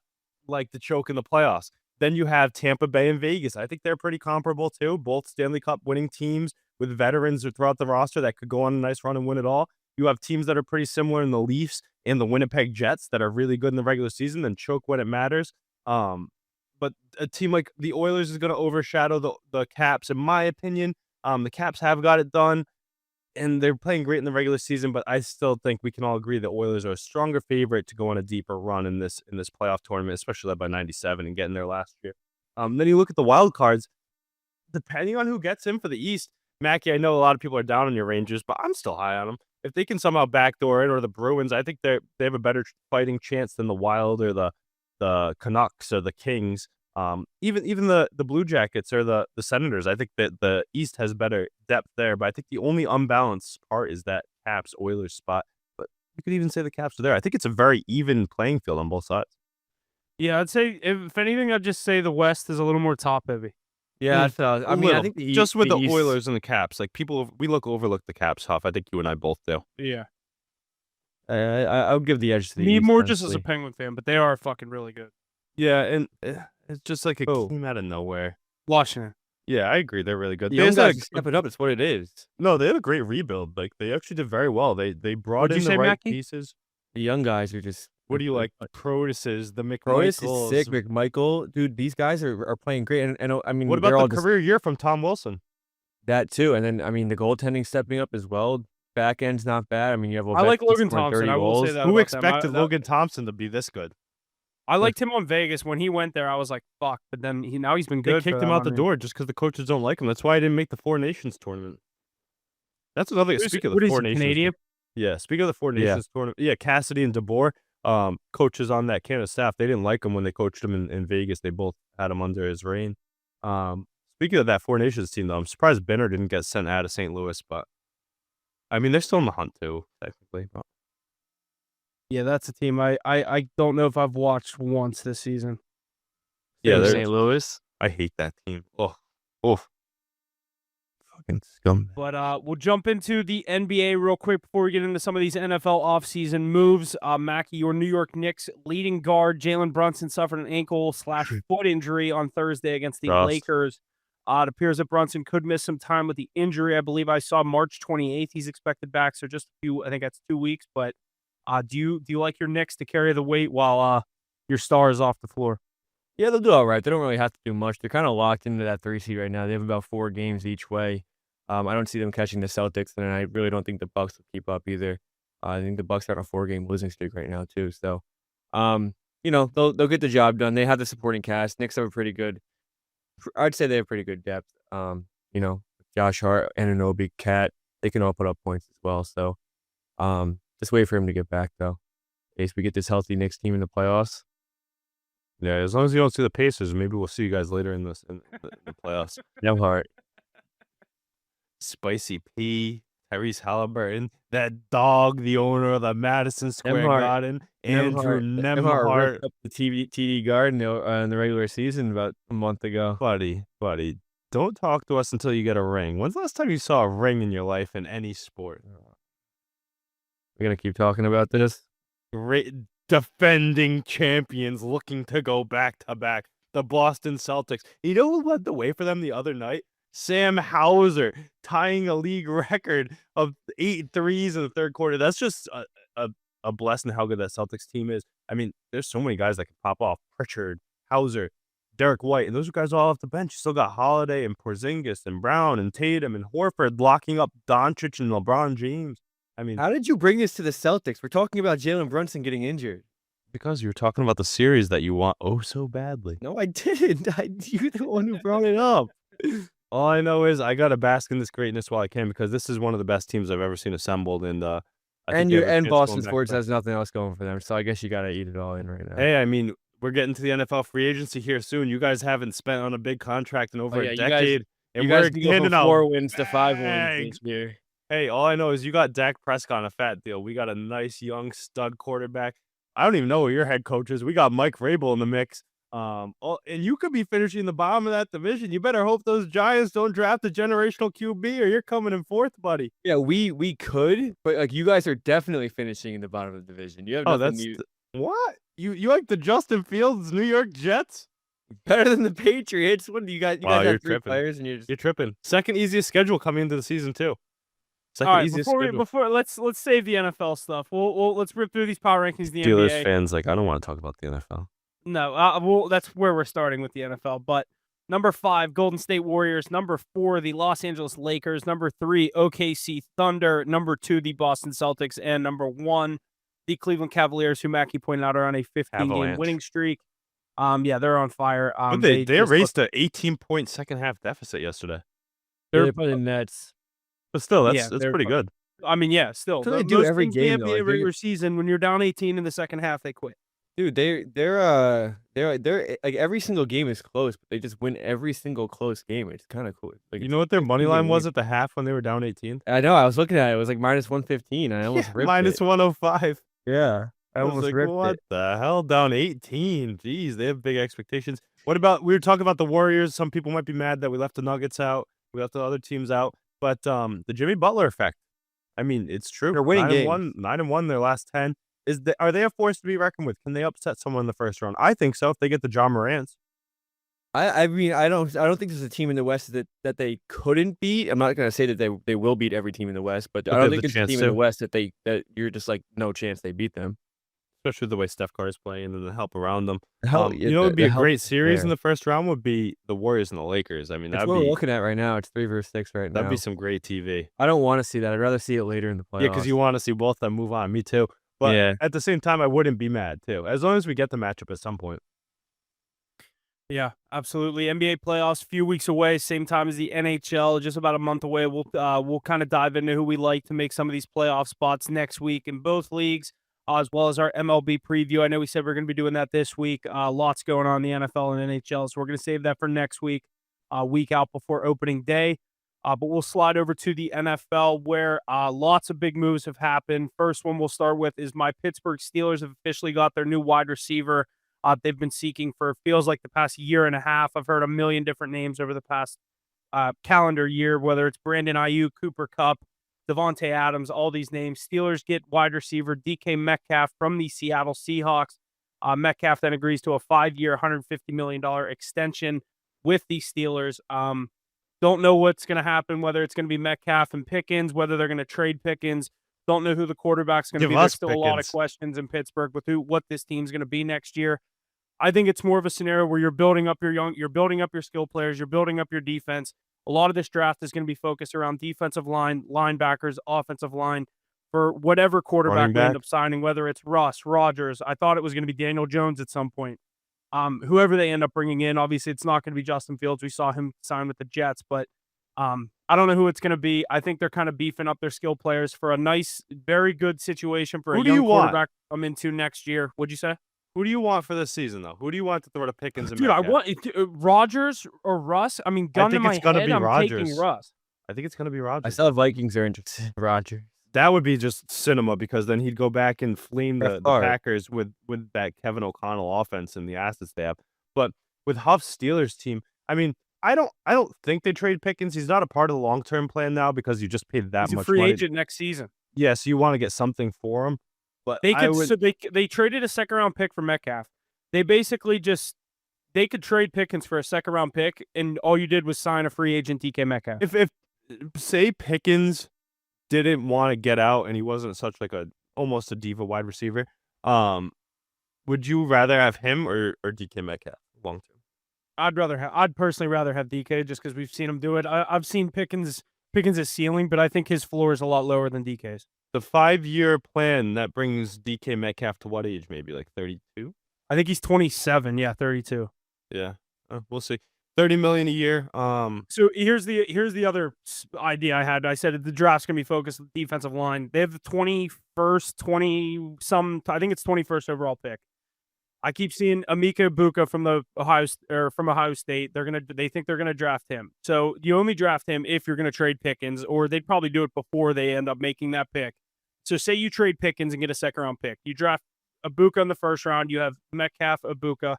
like to choke in the playoffs. Then you have Tampa Bay and Vegas. I think they're pretty comparable too. Both Stanley Cup winning teams with veterans throughout the roster that could go on a nice run and win it all. You have teams that are pretty similar in the Leafs and the Winnipeg Jets that are really good in the regular season and choke when it matters. But a team like the Oilers is going to overshadow the Caps, in my opinion. The Caps have got it done, and they're playing great in the regular season, but I still think we can all agree the Oilers are a stronger favorite to go on a deeper run in this playoff tournament, especially led by 97 and getting there last year. Then you look at the wild cards, depending on who gets in for the East. Mackie, I know a lot of people are down on your Rangers, but I'm still high on them. If they can somehow backdoor it, or the Bruins, I think they have a better fighting chance than the Wild or the Canucks or the Kings. Even the Blue Jackets or the Senators. I think that the East has better depth there, but I think the only unbalanced part is that Caps Oilers spot. But you could even say the Caps are there. I think it's a very even playing field on both sides. Yeah, I'd say if anything, I'd just say the West is a little more top heavy. Yeah, I think just with the East, Oilers and the Caps, like we overlook the Caps, Huff. I think you and I both do. Yeah, I would give the edge to the me East, more honestly. just as a Penguin fan, but they are fucking really good. Yeah, and it's just like a team out of nowhere. Washington. Yeah, I agree. They're really good. The young guys step it up. It's what it is. No, they had a great rebuild. Like they actually did very well. They brought in the right Mackie? pieces. The young guys are just. What do you like? Protuses, the McMichaels. Protus is sick. McMichael, dude, these guys are playing great. And I mean, what about the career year from Tom Wilson? That too, and then I mean the goaltending stepping up as well. Back end's not bad. I mean you have. I like Logan Thompson. I will say that. Who expected Logan Thompson to be this good? I liked him on Vegas when he went there. I was like, fuck. But then now he's been good. They kicked him out the door just because the coaches don't like him. That's why I didn't make the Four Nations tournament. That's another. Speaking of the Four Nations, Canadian. Yeah, speaking of the Four Nations tournament, yeah, Cassidy and DeBoer. Coaches on that Canada staff, they didn't like him when they coached him in Vegas. They both had him under his reign. Speaking of that Four Nations team, though, I'm surprised Benner didn't get sent out of St. Louis, but I mean, they're still in the hunt too, technically. But. Yeah, that's a team I don't know if I've watched once this season. Yeah, St. Louis. I hate that team. Oh, fucking scum. But we'll jump into the NBA real quick before we get into some of these NFL offseason moves. Mackie, your New York Knicks leading guard Jalen Brunson suffered an ankle/foot injury on Thursday against the Lakers. It appears that Brunson could miss some time with the injury. I believe I saw March 28th he's expected back, so just a few. I think that's 2 weeks. But do you like your Knicks to carry the weight while your star is off the floor? Yeah, they'll do all right. They don't really have to do much. They're kind of locked into that 3 seed right now. They have about 4 games each way. I don't see them catching the Celtics, and I really don't think the Bucks will keep up either. I think the Bucks are on a 4-game losing streak right now too. So, they'll get the job done. They have the supporting cast. Knicks have a pretty good. I'd say they have pretty good depth. Josh Hart, Anunoby, Cat, they can all put up points as well. So, just wait for him to get back though. In case we get this healthy Knicks team in the playoffs. Yeah, as long as you don't see the Pacers, maybe we'll see you guys later in the playoffs. No Hart. Spicy P, Tyrese Halliburton, that dog, the owner of the Madison Square Garden, Andrew Nembhard ripped up the TD Garden in the regular season about a month ago. Buddy, don't talk to us until you get a ring. When's the last time you saw a ring in your life in any sport? We're going to keep talking about this? Great defending champions looking to go back-to-back. The Boston Celtics. You know who led the way for them the other night? Sam Hauser tying a league record of 8 threes in the third quarter. That's just a blessing how good that Celtics team is. I mean, there's so many guys that can pop off. Pritchard, Hauser, Derek White, and those guys are all off the bench. You still got Holiday and Porzingis and Brown and Tatum and Horford locking up Doncic and LeBron James. I mean, how did you bring this to the Celtics? We're talking about Jalen Brunson getting injured. Because you were talking about the series that you want so badly. No, I didn't. You're the one who brought it up. All I know is I gotta bask in this greatness while I can because this is one of the best teams I've ever seen assembled, and I think they have a chance Boston going back Sports to back. has nothing else going for them, so I guess you gotta eat it all in right now. Hey, I mean, we're getting to the NFL free agency here soon. You guys haven't spent on a big contract in over a decade, and You we're guys can go handing from out 4 wins to 5 wins bags. this year. Hey, all I know is you got Dak Prescott on a fat deal. We got a nice young stud quarterback. I don't even know who your head coach is. We got Mike Vrabel in the mix. And you could be finishing the bottom of that division. You better hope those Giants don't draft a generational QB, or you're coming in fourth, buddy. Yeah, we could, but like you guys are definitely finishing in the bottom of the division. You have nothing What? You like the Justin Fields New York Jets? better than the Patriots. What do you guys? You Wow, guys you're have 3 tripping. players, and you're just You're tripping. Second easiest schedule coming into the season too. Second All right, easiest before schedule. let's save the NFL stuff. Let's rip through these power rankings. The Steelers NBA. fans I don't want to talk about the NFL. No, that's where we're starting with the NFL. But number 5, Golden State Warriors. Number 4, the Los Angeles Lakers. Number 3, OKC Thunder. Number 2, the Boston Celtics. And number 1, the Cleveland Cavaliers, who Mackie pointed out are on a 15-game winning streak. Yeah, they're on fire. But they erased an 18-point second half deficit yesterday. they're playing Nets. But still, that's pretty good. I mean, yeah, still. So they do every game, The though. NBA regular season, when you're down 18 in the second half, they quit. Dude, they're like every single game is close, but they just win every single close game. It's kind of cool. Like, You know what their money line was at the half when they were down 18? I know. I was looking at it. It was like -115. I almost ripped minus it. 105. Yeah, I was almost like, ripped what it. the hell? Down 18. Jeez, they have big expectations. What about, we were talking about the Warriors. Some people might be mad that we left the Nuggets out. We left the other teams out. But the Jimmy Butler effect. I mean, it's true. They're winning 9-1 their last 10. Are they a force to be reckoned with? Can they upset someone in the first round? I think so if they get the Ja Morants. I mean, I don't think there's a team in the West that they couldn't beat. I'm not gonna say that they will beat every team in the West, but I don't think there's a team in the West that you're just like no chance they beat them. Especially the way Steph Curry's playing and the help around them. You know what would be a great series in the first round would be the Warriors and the Lakers. I mean, that's what we're looking at right now. It's 3 versus 6 right now. That'd be some great TV. I don't want to see that. I'd rather see it later in the playoffs. Yeah, because you want to see both of them move on. Me too. But at the same time, I wouldn't be mad too, as long as we get the matchup at some point. Yeah, absolutely. NBA playoffs, few weeks away, same time as the NHL, just about a month away. We'll kind of dive into who we like to make some of these playoff spots next week in both leagues, as well as our MLB preview. I know we said we're going to be doing that this week. Lots going on in the NFL and NHL, so we're going to save that for next week, week out before opening day. But we'll slide over to the NFL, where lots of big moves have happened. First one we'll start with is my Pittsburgh Steelers have officially got their new wide receiver. They've been seeking for, feels like, the past year and a half. I've heard a million different names over the past calendar year, whether it's Brandon Ayuk, Cooper Kupp, Devontae Adams, all these names. Steelers get wide receiver DK Metcalf from the Seattle Seahawks. Metcalf then agrees to a 5-year, $150 million extension with the Steelers. Don't know what's going to happen, whether it's going to be Metcalf and Pickens, whether they're going to trade Pickens. Don't know who the quarterback's going to be. There's still a lot of questions in Pittsburgh with what this team's going to be next year. I think it's more of a scenario where you're building up you're building up your skill players, you're building up your defense. A lot of this draft is going to be focused around defensive line, linebackers, offensive line for whatever quarterback we end up signing, whether it's Russ, Rodgers. I thought it was going to be Daniel Jones at some point. Whoever they end up bringing in, obviously it's not going to be Justin Fields. We saw him sign with the Jets, but I don't know who it's going to be. I think they're kind of beefing up their skill players for a nice, very good situation for a young quarterback to come into next year. What'd you say? Who do you want for this season, though? Who do you want to throw to Pickens and Metcalf? Dude, I want Rodgers or Russ. I mean, gun to my head, I'm taking Russ. I think it's going to be Rodgers. I saw Vikings are interested. Rodgers. That would be just cinema, because then he'd go back and fleam the Packers with that Kevin O'Connell offense and the assets they have. But with Huff's Steelers team, I mean, I don't think they trade Pickens. He's not a part of the long-term plan now because you just paid that much money. He's a free agent next season. Yes, you want to get something for him. But they traded a second-round pick for Metcalf. They basically they could trade Pickens for a second-round pick, and all you did was sign a free agent DK Metcalf. If say Pickens didn't want to get out and he wasn't such like almost a diva wide receiver, would you rather have him or DK Metcalf long term? I'd personally rather have DK, just because we've seen him do it. I've seen Pickens' ceiling, but I think his floor is a lot lower than DK's. The 5-year plan that brings DK Metcalf to what age? Maybe like 32? I think he's 27. Yeah, 32. Yeah, we'll see. $30 million a year. So here's the other idea I had. I said the draft's gonna be focused on the defensive line. They have the 21st, I think it's 21st overall pick. I keep seeing Emeka Egbuka from Ohio State. They think they're gonna draft him. So you only draft him if you're gonna trade Pickens, or they'd probably do it before they end up making that pick. So say you trade Pickens and get a second round pick. You draft Egbuka in the first round. You have Metcalf, Egbuka,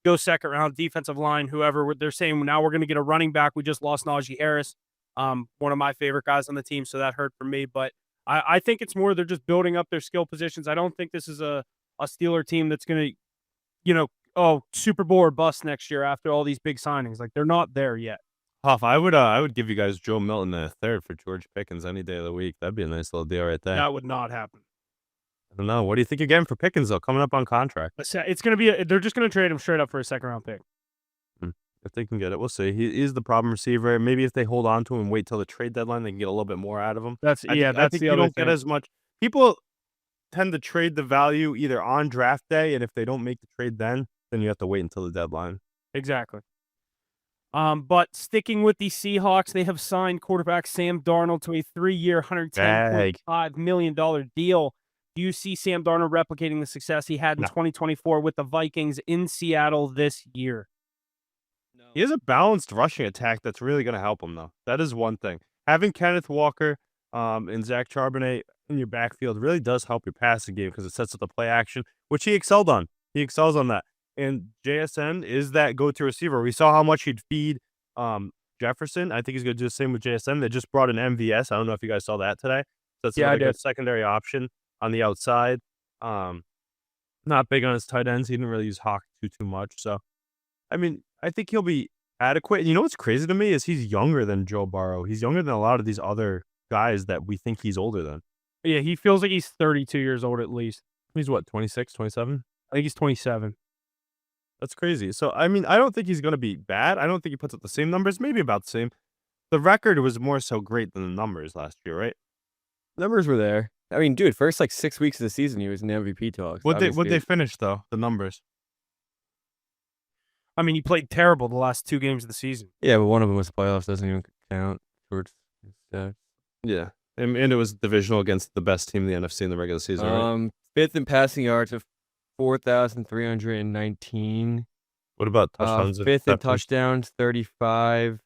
go second round, defensive line, whoever. They're saying now we're going to get a running back. We just lost Najee Harris, one of my favorite guys on the team, so that hurt for me. But I think it's more they're just building up their skill positions. I don't think this is a Steeler team that's going to, Super Bowl or bust next year after all these big signings. Like, they're not there yet. Huff, I would give you guys Joe Milton the third for George Pickens any day of the week. That'd be a nice little deal right there. That would not happen. I don't know. What do you think you're getting for Pickens, though, coming up on contract? It's going to be they're just going to trade him straight up for a second round pick. If they can get it, we'll see. He is the problem receiver. Maybe if they hold on to him and wait till the trade deadline, they can get a little bit more out of him. I think the other don't get as much. People tend to trade the value either on draft day, and if they don't make the trade then you have to wait until the deadline. Exactly. But sticking with the Seahawks, they have signed quarterback Sam Darnold to a 3-year, $110.5 million deal. Do you see Sam Darnold replicating the success he had in 2024 with the Vikings in Seattle this year? No. He has a balanced rushing attack that's really going to help him, though. That is one thing. Having Kenneth Walker and Zach Charbonnet in your backfield really does help your passing game because it sets up the play action, which he excelled on. He excels on that. And JSN is that go-to receiver. We saw how much he'd feed Jefferson. I think he's going to do the same with JSN. They just brought an MVS. I don't know if you guys saw that today. So that's another good secondary option on the outside. Not big on his tight ends. He didn't really use Hawk too much. So, I mean, I think he'll be adequate. And you know what's crazy to me is he's younger than Joe Burrow. He's younger than a lot of these other guys that we think he's older than. Yeah, he feels like he's 32 years old at least. He's what, 26, 27? I think he's 27. That's crazy. So, I mean, I don't think he's going to be bad. I don't think he puts up the same numbers, maybe about the same. The record was more so great than the numbers last year, right? Numbers were there. I mean, dude, first 6 weeks of the season, he was in the MVP talks. What they finish though? The numbers. I mean, he played terrible the last 2 games of the season. Yeah, but one of them was the playoffs. Doesn't even count towards stats. Yeah, and it was divisional against the best team in the NFC in the regular season. Right? 5th in passing yards of 4,319. What about touchdowns? 5th in touchdowns, 35.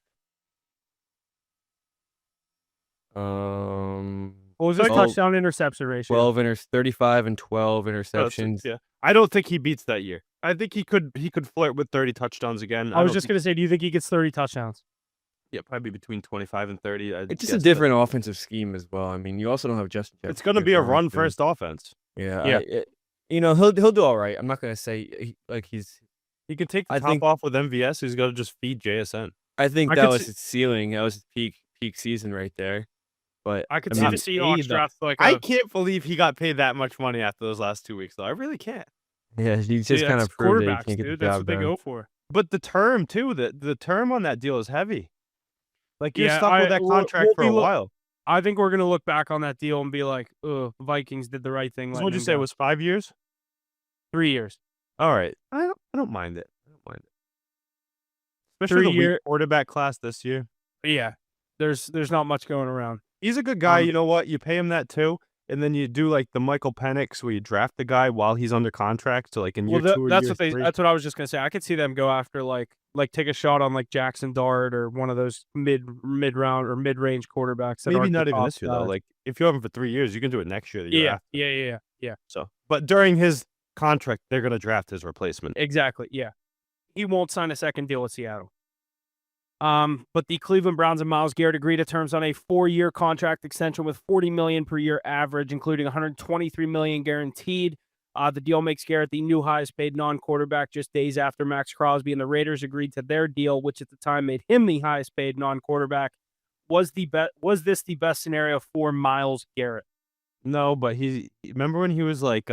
What was his touchdown interception ratio? 35 and 12 interceptions. Yeah, I don't think he beats that year. I think he could flirt with 30 touchdowns again. I was just gonna say, do you think he gets 30 touchdowns? Yeah, probably between 25 and 30. It's just a different offensive scheme as well. I mean, you also don't have Justin Jefferson. It's going to be a run-first offense. Yeah. He'll do all right. I'm not going to say he can take the top off with MVS. He's got to just feed JSN. I think that was his ceiling. That was his peak season right there. But I could see the Seahawks draft I can't believe he got paid that much money after those last 2 weeks, though. I really can't. Yeah, he just kind of proved that he can't get the job That's what they done. go for. But the term, too, the term on that deal is heavy. Like, you're stuck with that contract for a while. I think we're going to look back on that deal and be like, the Vikings did the right thing. So what'd you say, it was 5 years? 3 years. All right. I don't mind it. Especially the weak quarterback class this year. Yeah. There's not much going around. He's a good guy. You know what? You pay him that, too. And then you do like the Michael Penix where you draft the guy while he's under contract. So like in year 2 or year 3. That's what I was just gonna say. I could see them go after like take a shot on like Jackson Dart or one of those mid round or mid range quarterbacks. That maybe not even this year though. Like if you have him for 3 years, you can do it next year. The year after. Yeah. So, but during his contract, they're gonna draft his replacement. Exactly. Yeah, he won't sign a second deal with Seattle. But the Cleveland Browns and Myles Garrett agreed to terms on a 4-year contract extension with $40 million per year average, including $123 million guaranteed. The deal makes Garrett the new highest paid non-quarterback just days after Max Crosby and the Raiders agreed to their deal, which at the time made him the highest paid non-quarterback. Was this the best scenario for Myles Garrett? No, but remember when he was like,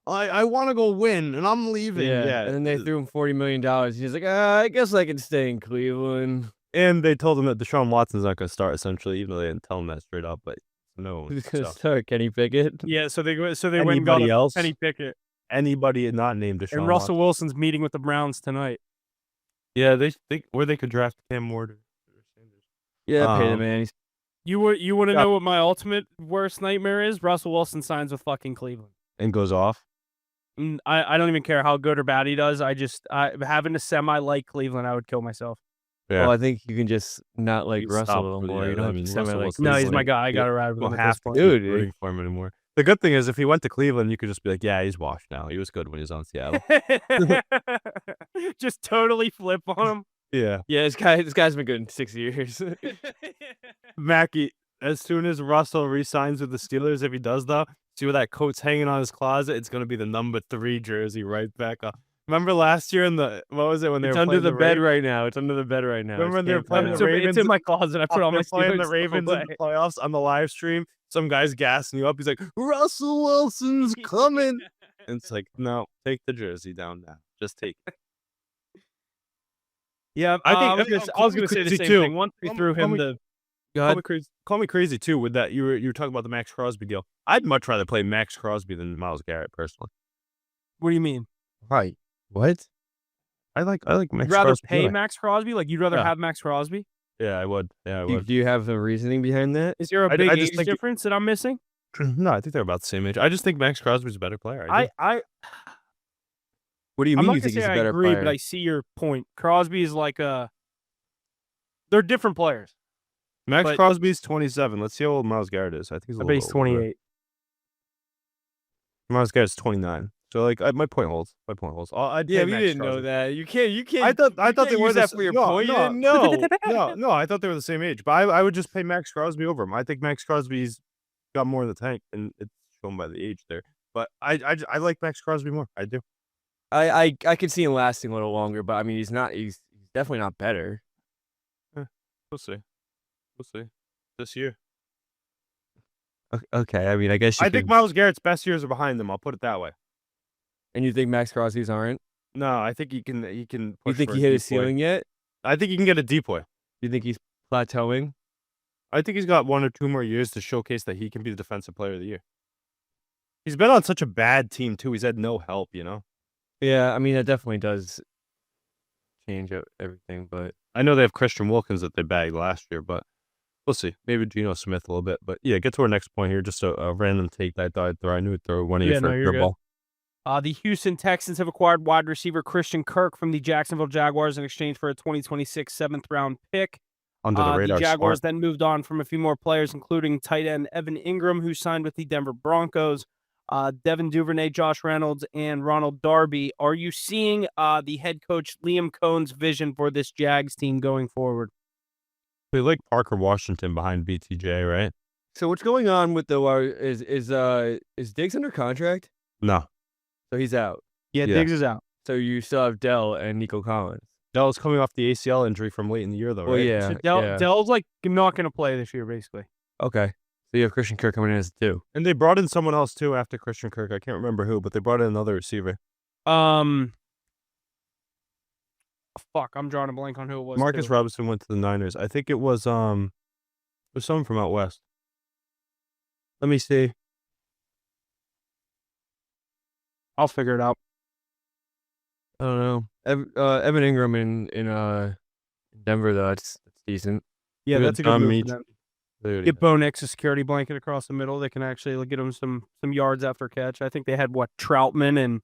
I want to go win, and I'm leaving. Yeah. And then they threw him $40 million. He's like, I guess I can stay in Cleveland. And they told him that Deshaun Watson's not going to start, essentially, even though they didn't tell him that straight up. But no. Who's going to start? Kenny Pickett? Yeah, so they went and got Kenny Pickett. Anybody not named Deshaun And Russell Wilson's meeting with the Browns tonight. Yeah, they could draft Cam Ward or Sanders. Yeah, pay the man. You want to know what my ultimate worst nightmare is? Russell Wilson signs with fucking Cleveland and goes off. I don't even care how good or bad he does. Having to semi-like Cleveland, I would kill myself. Yeah. Well, I think you can just not like Russell no more. Yeah, you don't have to semi-like. No, he's my guy. I got to ride with him at this point. Dude, rooting for him anymore. The good thing is, if he went to Cleveland, you could just be like, yeah, he's washed now. He was good when he was on Seattle. Just totally flip on him. Yeah. Yeah, this guy's been good in 6 years. Mackie, as soon as Russell re-signs with the Steelers, if he does though, see where that coat's hanging on his closet? It's going to be the number 3 jersey right back up. Remember last year what was it when they were under the bed Ravens? right now. It's under the bed right now. Remember when they were playing the Ravens? It's in my closet. I put all my playing the Steelers Ravens in the playoffs on the live stream. Some guy's gassing you up. He's like, Russell Wilson's coming. And it's like, no, take the jersey down now. Just take it. Yeah, I was going to say the same thing. Once we threw him the... Call me crazy too with that. You were talking about the Max Crosby deal. I'd much rather play Max Crosby than Myles Garrett personally. What do you mean? Right. What? I like Max Crosby. You'd rather pay Max Crosby? Like, you'd rather have Max Crosby? Yeah, I would. Yeah, I would. Do you have the reasoning behind that? Is there a big age difference that I'm missing? No, I think they're about the same age. I just think Max Crosby's a better player. What do you mean I'm you think he's a better I agree, player? but I see your point. Crosby is like they're different players. Max Crosby's 27. Let's see how old Myles Garrett is. I think he's a little older. 28. Myles Garrett's 29. So like my point holds. My point holds. Yeah, we didn't know that. You can't. I thought they were that for your point. You didn't know. No. I thought they were the same age. But I would just pay Max Crosby over him. I think Max Crosby's got more in the tank, and it's shown by the age there. But I like Max Crosby more. I do. I could see him lasting a little longer, but I mean he's definitely not better. We'll see. This year. Okay, I mean I guess I think Myles Garrett's best years are behind him. I'll put it that way. And you think Max Crosby's aren't? No, I think he can. You think he hit his ceiling yet? I think he can get a depoy. You think he's plateauing? I think he's got 1 or 2 more years to showcase that he can be the defensive player of the year. He's been on such a bad team too. He's had no help, you know. Yeah, I mean that definitely does change everything. But I know they have Christian Wilkins that they bagged last year, but we'll see. Maybe Geno Smith a little bit. But yeah, get to our next point here. Just a random take that I thought I'd throw. I knew I'd throw one of you for your ball. The Houston Texans have acquired wide receiver Christian Kirk from the Jacksonville Jaguars in exchange for a 2026 7th-round pick. Under the radar. The Jaguars then moved on from a few more players, including tight end Evan Ingram, who signed with the Denver Broncos, Devin Duvernay, Josh Reynolds, and Ronald Darby. Are you seeing the head coach Liam Cohn's vision for this Jags team going forward? They like Parker Washington behind BTJ, right? So what's going on with the is Diggs under contract? No. So he's out. Yeah, Diggs is out. So you still have Dell and Nico Collins. Dell's coming off the ACL injury from late in the year, though, right? Well, yeah. So Dell's like not going to play this year, basically. Okay. So you have Christian Kirk coming in as 2. And they brought in someone else, too, after Christian Kirk. I can't remember who, but they brought in another receiver. Fuck, I'm drawing a blank on who it was. Marcus Robinson went to the Niners. I think it was someone from out west. Let me see. I'll figure it out. I don't know. Evan Ingram in Denver, though, that's decent. Yeah, that's a good move for them. Get Bo Nix a security blanket across the middle. They can actually get him some yards after catch. I think they had Troutman and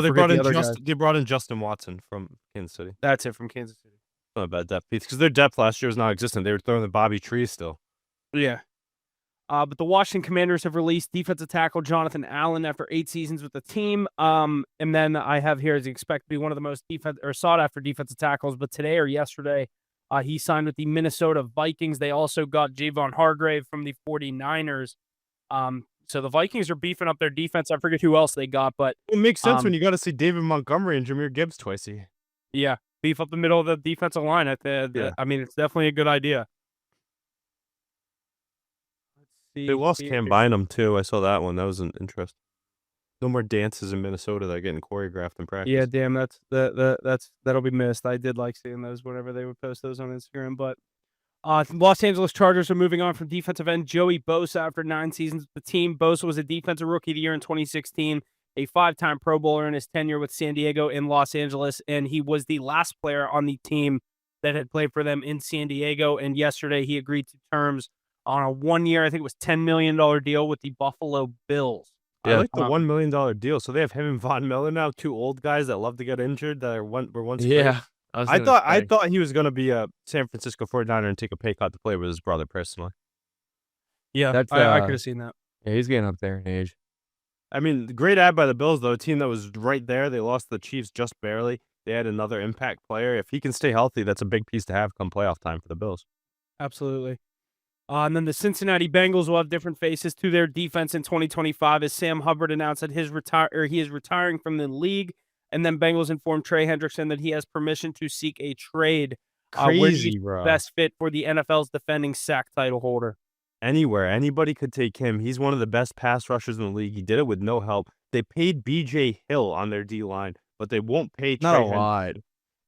they brought in Justin Watson from Kansas City. That's it, from Kansas City. Not a bad depth piece because their depth last year was non-existent. They were throwing the Bobby Tree still. Yeah. But the Washington Commanders have released defensive tackle Jonathan Allen after 8 seasons with the team. And then I have here is expected to be one of the most sought after defensive tackles. But today or yesterday, he signed with the Minnesota Vikings. They also got Javon Hargrave from the 49ers. So the Vikings are beefing up their defense. I forget who else they got, but it makes sense when you got to see David Montgomery and Jahmyr Gibbs twice a year. Yeah, beef up the middle of the defensive line. I mean, it's definitely a good idea. They lost Cam Bynum too. I saw that one. That was an interesting. No more dances in Minnesota that are getting choreographed in practice. Yeah, damn, that'll be missed. I did like seeing those whenever they would post those on Instagram. But Los Angeles Chargers are moving on from defensive end Joey Bosa after 9 seasons with the team. Bosa was a defensive rookie of the year in 2016. a 5-time Pro Bowler in his tenure with San Diego and Los Angeles, and he was the last player on the team that had played for them in San Diego. And yesterday he agreed to terms on a 1-year, I think it was $10 million deal with the Buffalo Bills. I like the $1 million deal. So they have him and Von Miller now, two old guys that love to get injured that were once great. Yeah. I thought he was going to be a San Francisco 49er and take a pay cut to play with his brother personally. Yeah, I could have seen that. Yeah, he's getting up there in age. I mean, great ad by the Bills, though. A team that was right there. They lost the Chiefs just barely. They had another impact player. If he can stay healthy, that's a big piece to have come playoff time for the Bills. Absolutely. And then the Cincinnati Bengals will have different faces to their defense in 2025 as Sam Hubbard announced that he is retiring from the league. And then Bengals informed Trey Hendrickson that he has permission to seek a trade. Crazy, bro. Best fit for the NFL's defending sack title holder. Anywhere. Anybody could take him. He's one of the best pass rushers in the league. He did it with no help. They paid B.J. Hill on their D-line, but they won't pay Trey Hendrickson. Not a lot.